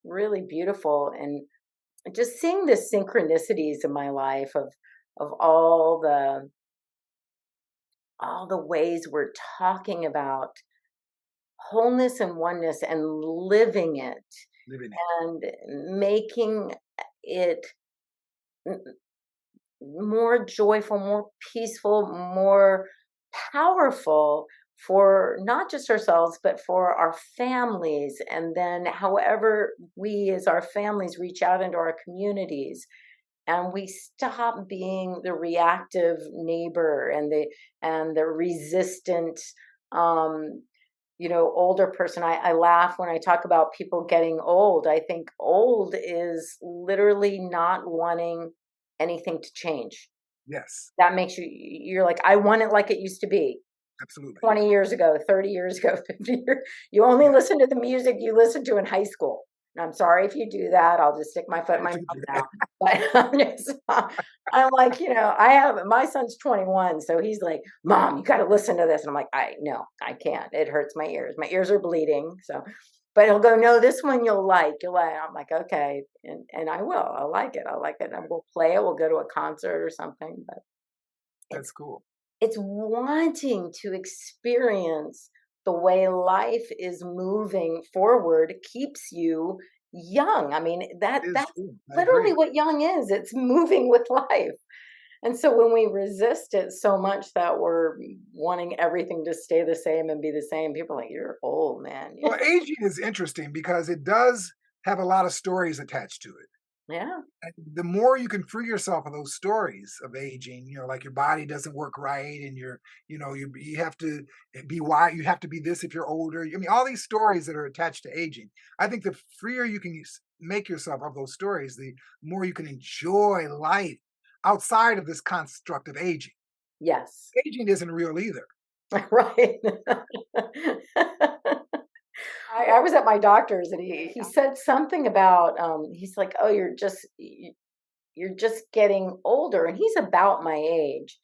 really beautiful, and just seeing the synchronicities in my life of all the ways we're talking about wholeness and oneness and living it Living it. and making it more joyful, more peaceful, more powerful for not just ourselves, but for our families. And then, however, we as our families reach out into our communities and we stop being the reactive neighbor and the resistant, um, older person. I laugh when I talk about people getting old. I think old is literally not wanting anything to change. Yes, That makes you're like, I want it like it used to be absolutely. 20 years ago, 30 years ago, 50 years. You only Yeah, listen to the music you listened to in high school. And I'm sorry if you do that. I'll just stick my foot in my you can mouth do now. that. But I'm like, I have my son's 21, so he's like, Mom, you got to listen to this. And I'm like, I no, I can't. It hurts my ears. My ears are bleeding. So, but he'll go, no, this one you'll like. You'll like. I'm like, okay, and I will. I'll like it. I'll like it. And we'll play it. We'll go to a concert or something. But That's it's cool. it's wanting to experience the way life is moving forward keeps you young. I mean, It is that's true. I literally agree. what young is. It's moving with life. And so when we resist it so much that we're wanting everything to stay the same and be the same, people are like, you're old, man. Well, aging is interesting because it does have a lot of stories attached to it. Yeah. And the more you can free yourself of those stories of aging, like your body doesn't work right, and you have to be why you have to be this if you're older. I mean, all these stories that are attached to aging. I think the freer you can make yourself of those stories, the more you can enjoy life outside of this construct of aging. Yes. Aging isn't real either. Right. I was at my doctor's and he said something about he's like, oh, you're just getting older, and he's about my age.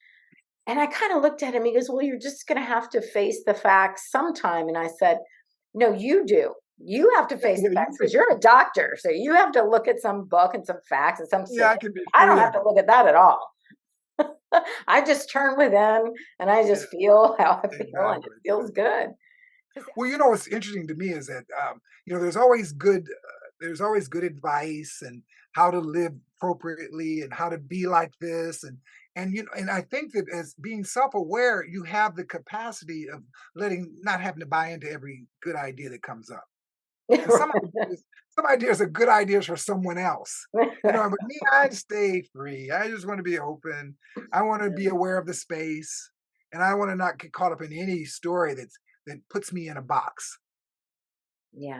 And I kind of looked at him. He goes, well, you're just going to have to face the facts sometime. And I said, no, you do. You have to face Yeah, the facts because you're a doctor. So you have to look at some book and some facts and some yeah, I statistics. can be I don't free have of to it. look at that at all. I just turn within and I Yeah, just feel how I feel, and it exactly. feels good. 'Cause Well, what's interesting to me is that there's always good advice and how to live appropriately and how to be like this and I think that as being self-aware, you have the capacity of letting not having to buy into every good idea that comes up. Because some ideas are good ideas for someone else. But me, I stay free. I just want to be open. I want to be aware of the space, and I want to not get caught up in any story that puts me in a box.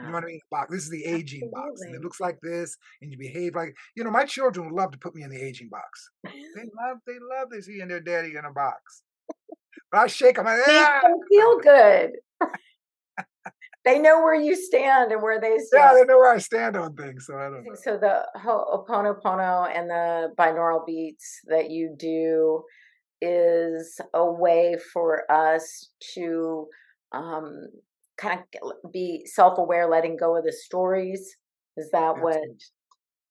You know Yeah, what I mean? Box. This is the aging box, and it absolutely. looks like this, and you behave like. My children would love to put me in the aging box. They love to seeing their daddy in a box. But I shake them. Like, Makes ah, them feel good. They know where you stand and where they yeah, stand. they know where I stand on things, so I don't know. So the Ho'oponopono and the binaural beats that you do is a way for us to um, kind of be self-aware, letting go of the stories. Is that what? Absolutely.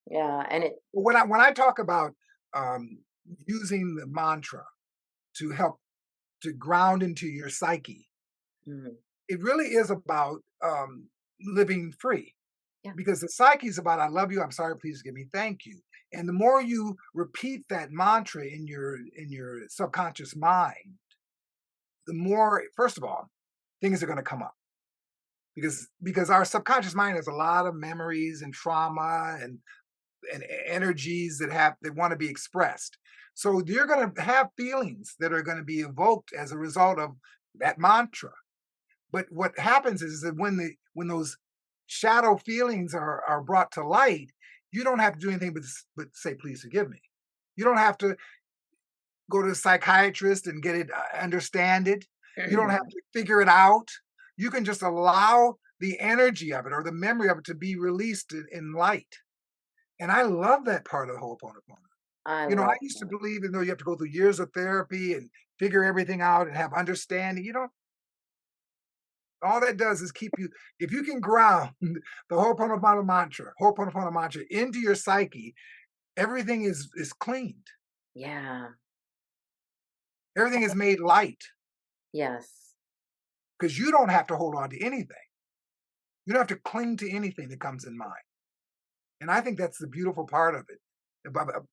Yeah, and it. When I talk about um, using the mantra to help to ground into your psyche, Mhm. it really is about living free Yeah. because the psyche is about I love you, I'm sorry, please give me, thank you. And the more you repeat that mantra in your subconscious mind, the more, first of all, things are going to come up because our subconscious mind has a lot of memories and trauma and energies that want to be expressed. So you're going to have feelings that are going to be evoked as a result of that mantra. But what happens is that when those shadow feelings are brought to light, you don't have to do anything but say, please forgive me. You don't have to go to a psychiatrist and get it understand it. You don't have to figure it out. You can just allow the energy of it or the memory of it to be released in light. And I love that part of the Ho'oponopono. I I love used to that. believe, even though you have to go through years of therapy and figure everything out and have understanding, all that does is keep you, if you can ground the Ho'oponopono mantra into your psyche, everything is cleaned. Yeah. Everything is made light Yes. because you don't have to hold on to anything. You don't have to cling to anything that comes in mind. And I think that's the beautiful part of it. About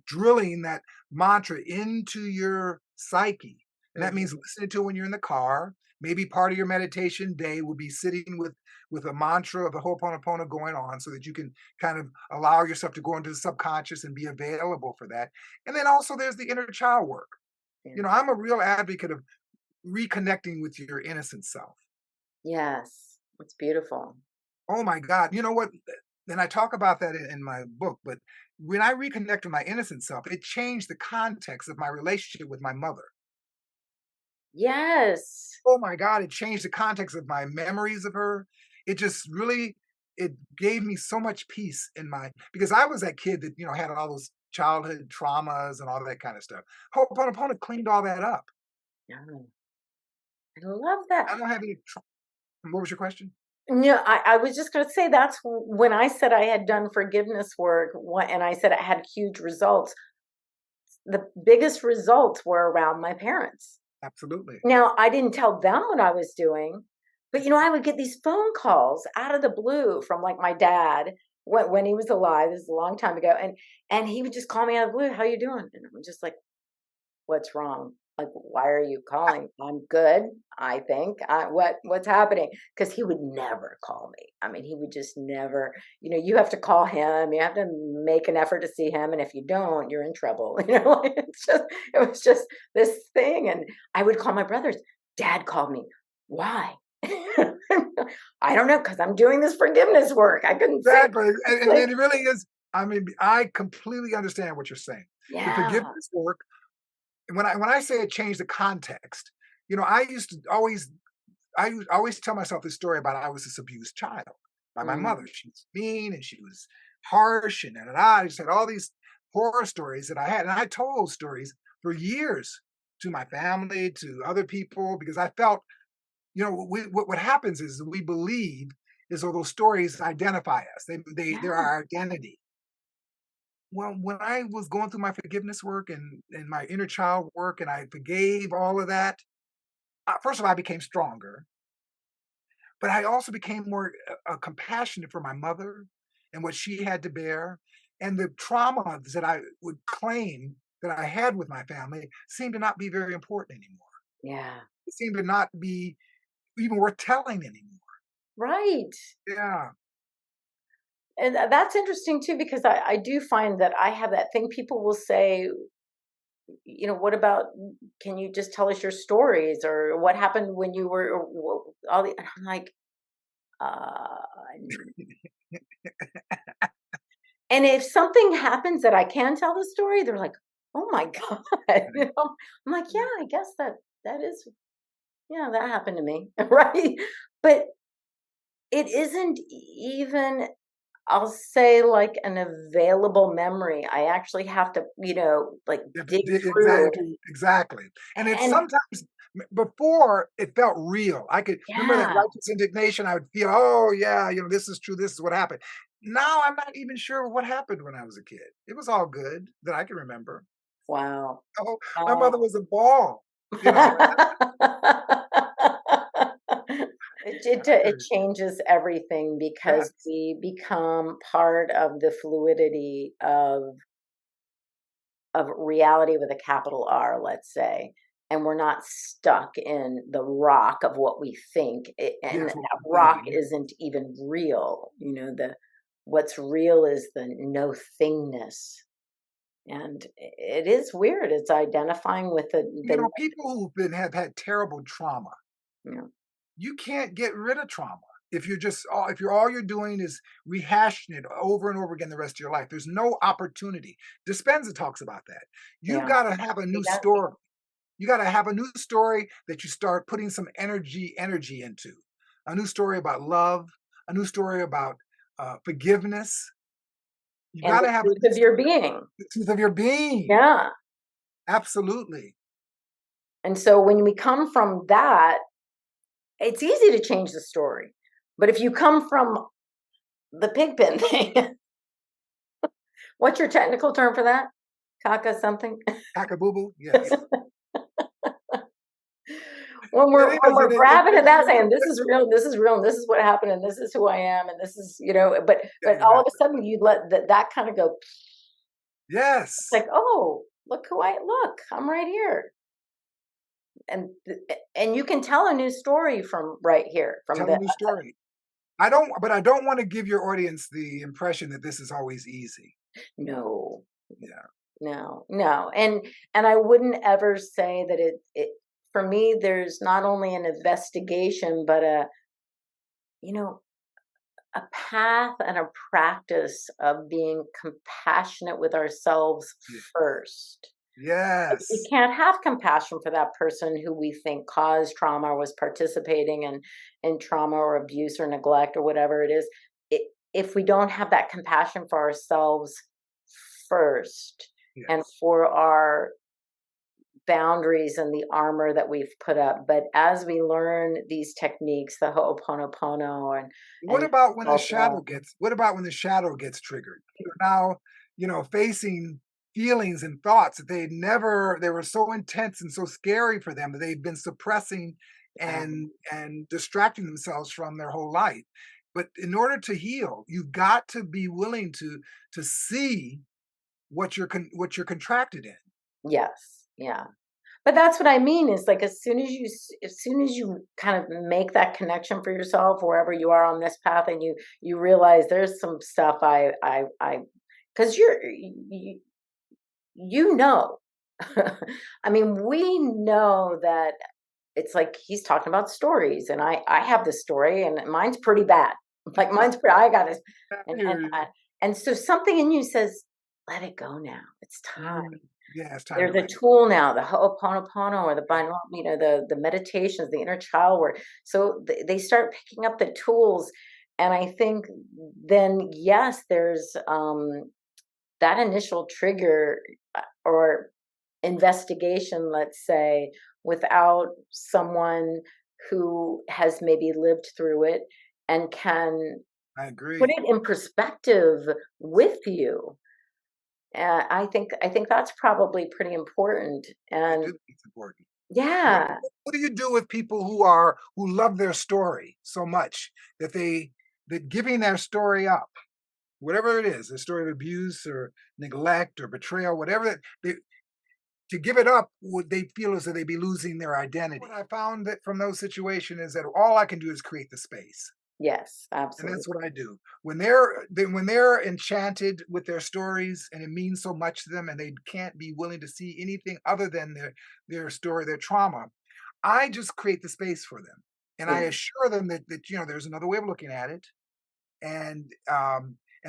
drilling that mantra into your psyche. And that means Mhm. listening to it when you're in the car, Maybe part of your meditation day will be sitting with a mantra of the Ho'oponopono going on so that you can kind of allow yourself to go into the subconscious and be available for that. And then also there's the inner child work. Yeah. I'm a real advocate of reconnecting with your innocent self. Yes. It's beautiful. Oh my God. You know what? And I talk about that in my book, but when I reconnect with my innocent self, it changed the context of my relationship with my mother. Yes. Oh my God, it changed the context of my memories of her. It just really it gave me so much peace in my because I was that kid that, had all those childhood traumas and all that kind of stuff. Ho'oponopono cleaned all that up. Yeah. I love that. I don't have any what was your question? No, I was just going to say that's when I said I had done forgiveness work, and I said it had huge results. The biggest results were around my parents. Absolutely. Now, I didn't tell them what I was doing, but I would get these phone calls out of the blue from like my dad when he was alive. This is a long time ago, and he would just call me out of the blue. How you doing? And I'm just like, what's wrong? Like, why are you calling? I'm good, I think. What's happening? Because he would never call me. I mean, he would just never, you have to call him, you have to make an effort to see him. And if you don't, you're in trouble. Like, it was just this thing. And I would call my brothers. Dad called me. Why? I don't know, because I'm doing this forgiveness work. I couldn't say. Exactly. And Like, it really is. I mean, I completely understand what you're saying. The yeah. forgiveness work, when I say it changed the context, I used to always I always tell myself this story about I was this abused child by my mother. Mm, She was mean and she was harsh and I just had all these horror stories that I had. And I told those stories for years to my family, to other people, because I felt, what happens is we believe is though those stories identify us. They're yeah. our identity. Well, when I was going through my forgiveness work and my inner child work, and I forgave all of that, first of all, I became stronger. But I also became more compassionate for my mother and what she had to bear, and the traumas that I would claim that I had with my family seemed to not be very important anymore. Yeah. It seemed to not be even worth telling anymore. Right. Yeah, And that's interesting too, because I do find that I have that thing. People will say, what about, can you just tell us your stories or what happened when you were, or all the, and I'm like, uh, and if something happens that I can tell the story, they're like, oh my God. I'm like, yeah, I guess that is, yeah, that happened to me. Right. But it isn't even, I'll say, like an available memory. I actually have to, like dig through. exactly. And it's And sometimes before it felt real. I could remember that yeah, righteous indignation. I would feel, oh yeah, this is true. This is what happened. Now I'm not even sure what happened when I was a kid. It was all good that I can remember. wow. Oh, my Oh. mother was a ball. You know, It changes everything because yes, we become part of the fluidity of reality with a capital R, let's say, and we're not stuck in the rock of what we think, and yes, that what we rock believe. isn't even real. The what's real is the no thingness, and it is weird. It's identifying with the People have had terrible trauma. you know, You can't get rid of trauma if you're all you're doing is rehashing it over and over again the rest of your life. There's no opportunity. Dispenza talks about that. You've yeah, got to have a he new does. story. You got to have a new story that you start putting some energy into. A new story about love, a new story about forgiveness. You And got the to have a truth new of your story, being. the truth of your being. Yeah. Absolutely. And so when we come from that, it's easy to change the story. But if you come from the pig pen thing, what's your technical term for that? Kaka something? Cockaboo. Yes. when It we're when is. we're grabbing at that, saying this is real, this is real, and this is what happened, and this is who I am, and this is, but all of a Exactly. sudden you let that kind of go. It's Yes. like, oh, look, I'm right here. and you can tell a new story from right here, from Tell a the new story. I don't want to give your audience the impression that this is always easy. no, Yeah. no. And I wouldn't ever say that it for me, there's not only an investigation, but you know, a path and a practice of being compassionate with ourselves Yeah. first. We Yes. can't have compassion for that person who we think caused trauma or was participating in trauma or abuse or neglect or whatever it is. If we don't have that compassion for ourselves first and Yes. for our boundaries and the armor that we've put up. But as we learn these techniques, the Ho'oponopono What and about when the shadow self-love, gets what about when the shadow gets triggered? You're now, facing feelings and thoughts that they were so intense and so scary for them that they've been suppressing yeah, and distracting themselves from their whole life. But in order to heal, you've got to be willing to see what you're contracted in. yes, yeah. But that's what I mean is like as soon as you kind of make that connection for yourself wherever you are on this path and you realize there's some stuff I because you know. I mean, we know that it's like he's talking about stories and I have this story and mine's pretty bad. Like mine's pretty I got it. I And hear you. and so something in you says, let it go now. It's time. Mm, yeah, it's time to There's a let it tool now, the Ho'oponopono or the binaural, the meditations, the inner child work. So they start picking up the tools, and I think then yes, there's that initial trigger or investigation, let's say, without someone who has maybe lived through it and can I put agree. it in perspective with you. I think that's probably pretty important. I And do think it's important. What yeah, what do you do with people who love their story so much that that giving their story up, whatever it is, a story of abuse or neglect or betrayal, whatever to give it up, would they feel as though they'd be losing their identity? What I found that from those situations is that all I can do is create the space. yes, And absolutely. that's what I do. When they're enchanted with their stories and it means so much to them and they can't be willing to see anything other than their story, their trauma, I just create the space for them. And I Yeah, assure them that there's another way of looking at it. And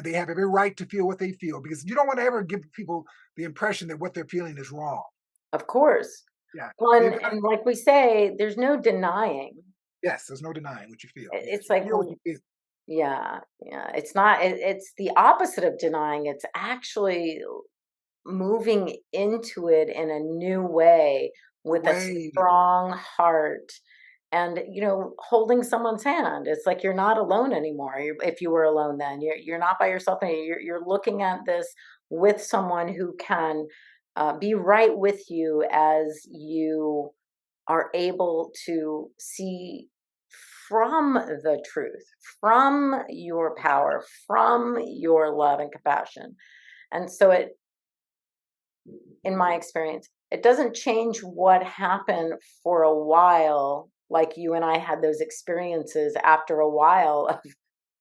they have every right to feel what they feel because you don't want to ever give people the impression that what they're feeling is wrong. of course. Yeah. Well, They've got and like we say, there's no denying. yes, there's no denying what you feel. Yes. It's You like, feel what you feel. yeah, yeah. It's not. It's the opposite of denying. It's actually moving into it in a new way with a Way. strong heart and holding someone's hand. It's like you're not alone anymore. If you were alone then you're not by yourself anymore. You're looking at this with someone who can be right with you as you are able to see from the truth, from your power, from your love and compassion. And so in my experience, it doesn't change what happened for a while, like you and I had those experiences after a while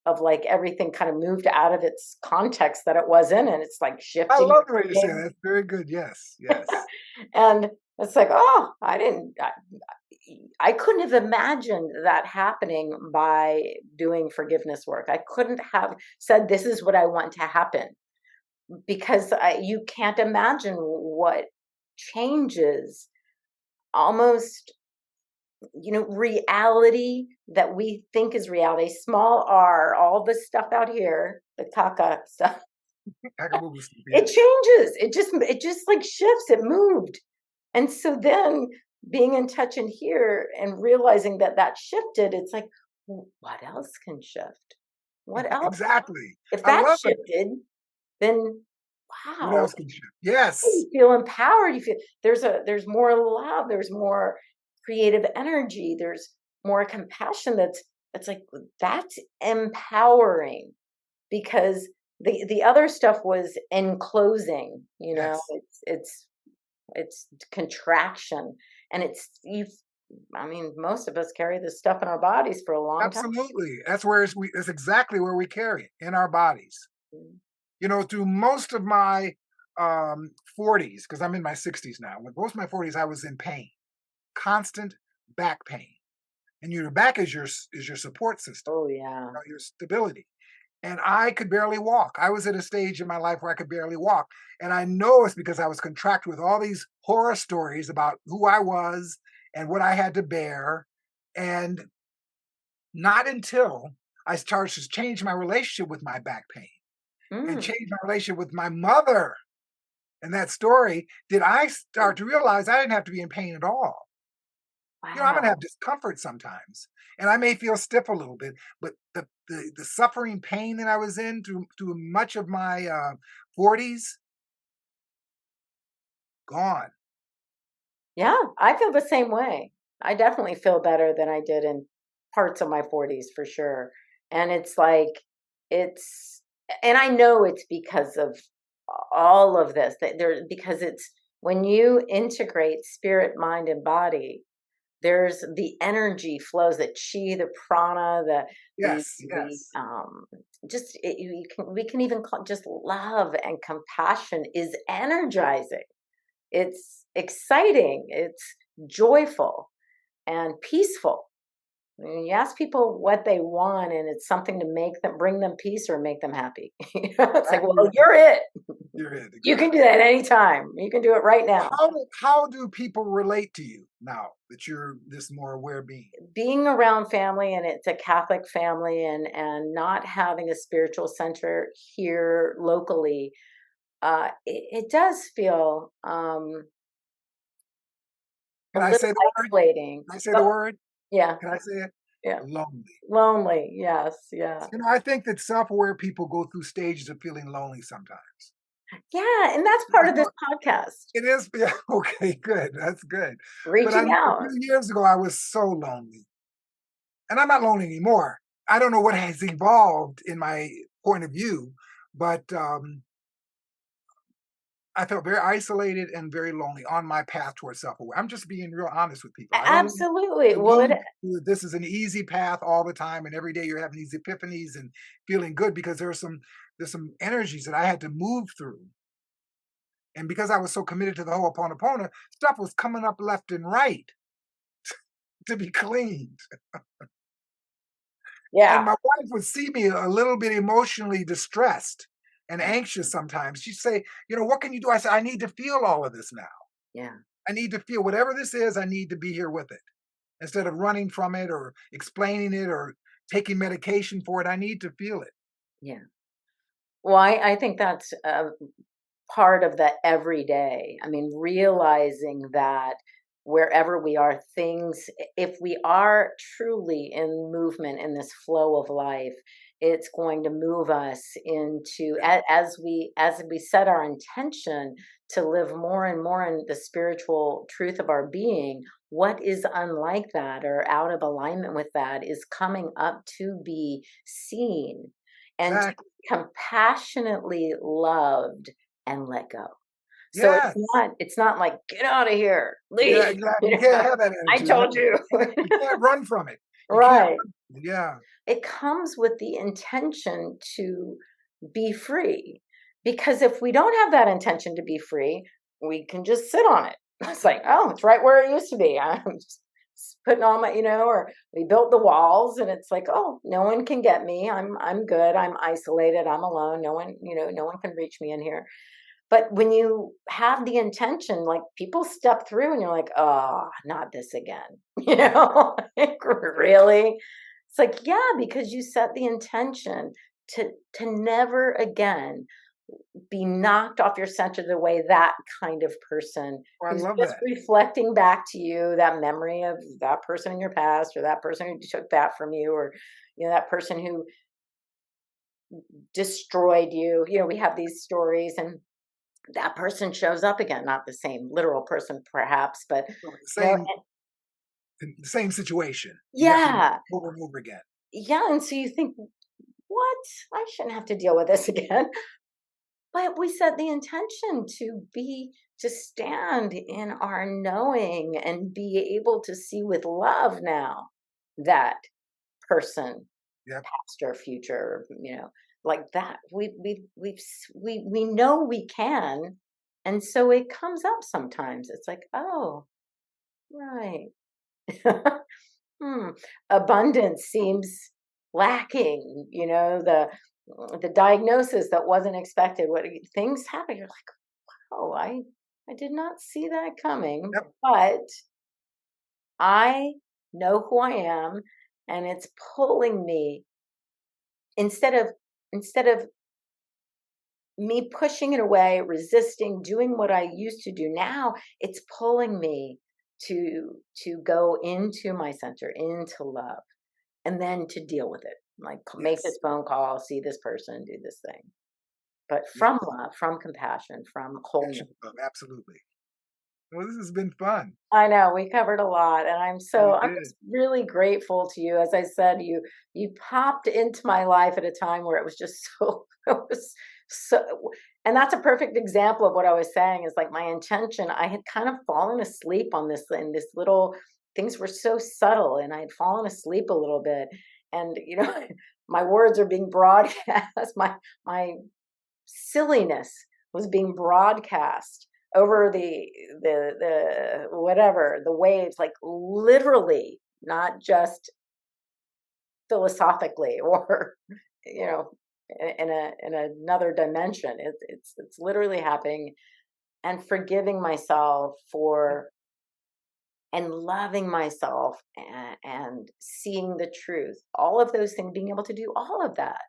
of like everything kind of moved out of its context that it was in, and it's like I shifting. love the way you say that. That's very good. Yes, yes. And it's like, oh, I couldn't have imagined that happening by doing forgiveness work. I couldn't have said, this is what I want to happen because you can't imagine what changes almost reality that we think is reality, small r, all the stuff out here, the caca stuff, I can move with some it yes. changes, it just like shifts, it moved. And so then being in touch in here and realizing that that shifted, it's like, what else can shift? What else? Exactly. If I that love it. shifted, then What wow, else can shift? Yes. you feel empowered. You feel there's more love, there's more creative energy, there's more compassion. That's like that's empowering because the other stuff was enclosing. Yes. It's It's contraction, and I mean, most of us carry this stuff in our bodies for a long time. Absolutely. That's where that's exactly where we carry it, in our bodies. Mm. You know, through most of my 40s, because I'm in my 60s now, with most of my 40s, I was in pain, constant back pain. And your back is your support system, Oh yeah. your stability. And I could barely walk. I was at a stage in my life where I could barely walk. And I know it's because I was contracted with all these horror stories about who I was and what I had to bear. And not until I started to change my relationship with my back pain and Mm. change my relationship with my mother and that story did I start to realize I didn't have to be in pain at all. You know, I'm gonna have Wow. discomfort sometimes, and I may feel stiff a little bit, but the suffering pain that I was in through much of my 40s, gone. Yeah, I feel the same way. I definitely feel better than I did in parts of my 40s for sure. And it's like, it's, and I know it's because of all of this, that there, because it's when you integrate spirit, mind, and body, there's the energy flows, the chi, the prana, the, Yes, the, yes. just, we can even call just love and compassion is energizing. It's exciting, it's joyful and peaceful. I mean, you ask people what they want, and it's something to make them bring them peace or make them happy. It's like, Exactly well, right. you're it. You're it, You can do exactly. that anytime. You can do it right Well, now. how do people relate to you now that you're this more aware being? Being around family, and it's a Catholic family, and not having a spiritual center here locally, it does feel a Can I little say the word? isolating. Can I say the But word? yeah, Can I say it? yeah, Lonely. lonely. Yes, yeah. You know, I think that self-aware people go through stages of feeling lonely sometimes. Yeah, and that's part You of this know, podcast. it is, yeah, okay, good, that's good. But I Reaching know a out. few years ago, I was so lonely, and I'm not lonely anymore. I don't know what has evolved in my point of view, but, I felt very isolated and very lonely on my path towards self-aware. I'm just being real honest with people. I don't want Absolutely. to Well, lead you this is an easy path all the time, and every day you're having these epiphanies and feeling good because there's some energies that I had to move through. And because I was so committed to the Ho'oponopono, stuff was coming up left and right to be cleaned. And yeah. my wife would see me a little bit emotionally distressed and anxious sometimes. She'd say, "What can you do?" I said, "I need to feel all of this now. Yeah. I need to feel whatever this is, I need to be here with it. Instead of running from it or explaining it or taking medication for it, I need to feel it." Yeah. Well, I think that's part of the everyday. I mean, realizing that wherever we are, if we are truly in movement in this flow of life, it's going to move us into Yeah, as we set our intention to live more and more in the spiritual truth of our being. What is unlike that or out of alignment with that is coming up to be seen and to exactly. be compassionately loved and let go. So Yes. it's not like, "Get out of here, Yeah, leave." exactly. You can't have that I attitude. No, told you. you can't run from it. You can't Right. run from it. Yeah. It comes with the intention to be free, because if we don't have that intention to be free, we can just sit on it. It's like, "Oh, it's right where it used to be." I'm just putting all my, or we built the walls, and it's like, "Oh, no one can get me. I'm good. I'm isolated. I'm alone. No one can reach me in here." But when you have the intention, like, people step through and you're like, "Oh, not this again." Like, really? It's like, yeah, because you set the intention to never again be knocked off your center the way that kind of person Oh, I who's love just that. reflecting back to you that memory of that person in your past, or that person who took that from you, or that person who destroyed you. We have these stories, and that person shows up again, not the same literal person perhaps, but So, you know the same situation. You have to yeah, over and over again. yeah, and so you think, what, I shouldn't have to deal with this again. But we set the intention to be to stand in our knowing and be able to see with love now that person, Yep. past or future, like that. We know we can, and so it comes up sometimes. It's like, oh, right. Hmm. Abundance seems lacking. The diagnosis that wasn't expected. What things happen? You're like, oh, I did not see that coming, Yep. but I know who I am, and it's pulling me instead of me pushing it away, resisting, doing what I used to do. Now it's pulling me to go into my center, into love, and then to deal with it. Like make Yes. this phone call, see this person, do this thing. But Yes. from love, from compassion, from wholeness. Passion love, absolutely. Well, this has been fun. I know we covered a lot, and We I'm did. just really grateful to you. As I said, you popped into my life at a time where it was just so it was so, and that's a perfect example of what I was saying. Is like my intention. I had kind of fallen asleep on this, and this little things were so subtle, and I had fallen asleep a little bit, and my words are being broadcast. My silliness was being broadcast over the whatever the waves, like literally, not just philosophically or you know in another dimension. It's literally happening, and forgiving myself for and loving myself, and seeing the truth, all of those things, being able to do all of that.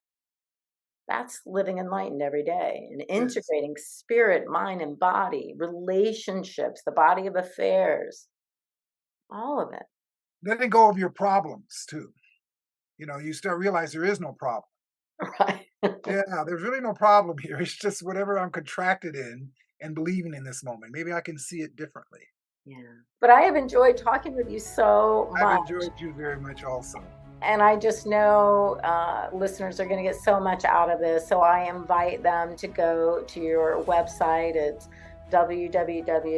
That's living enlightened every day and Yes. integrating spirit, mind, and body, relationships, the body of affairs, all of it. Letting go of your problems too. You start realize there is no problem. Right. Yeah, there's really no problem here. It's just whatever I'm contracted in and believing in this moment. Maybe I can see it differently. Yeah. But I have enjoyed talking with you so I've much. enjoyed you very much also. And I just know listeners are going to get so much out of this. So I invite them to go to your website. It's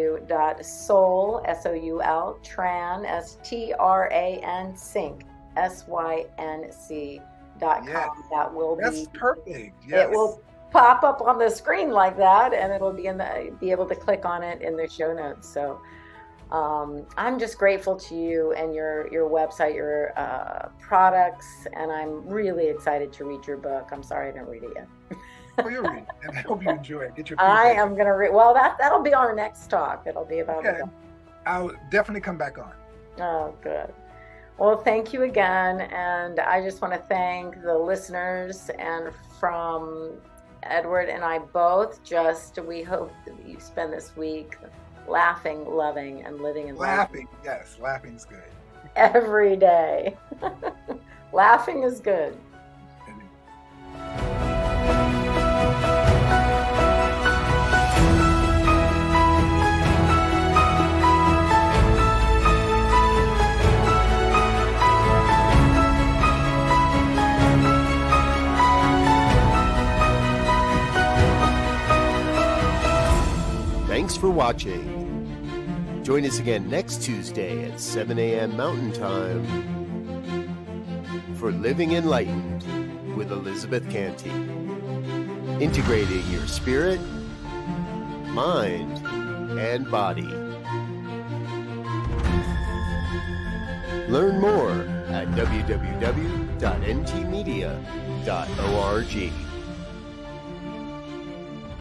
www.soul, S-O-U-L, tran, S-T-R-A-N, sync, sync.com. Yes. That will That's be, perfect. it Yes. will pop up on the screen like that, and it'll be able to click on it in the show notes. So I'm just grateful to you and your website, your products, and I'm really excited to read your book. I'm sorry I didn't read it yet. Oh, you'll read it, and I hope you enjoy it. Get your I feedback. am gonna read. Well, that'll be our next talk. It'll be about Okay. I'll definitely come back on. Oh, good. Well, thank you again, and I just want to thank the listeners, and from Edward and I both. We hope that you spend this week laughing, loving, and living in life Laughing. Yes, laughing's good. every day. Laughing is good. And Thanks for watching. Join us again next Tuesday at 7 a.m. Mountain Time for Living Enlightened with Elizabeth Cantey. Integrating your spirit, mind, and body. Learn more at www.ntmedia.org.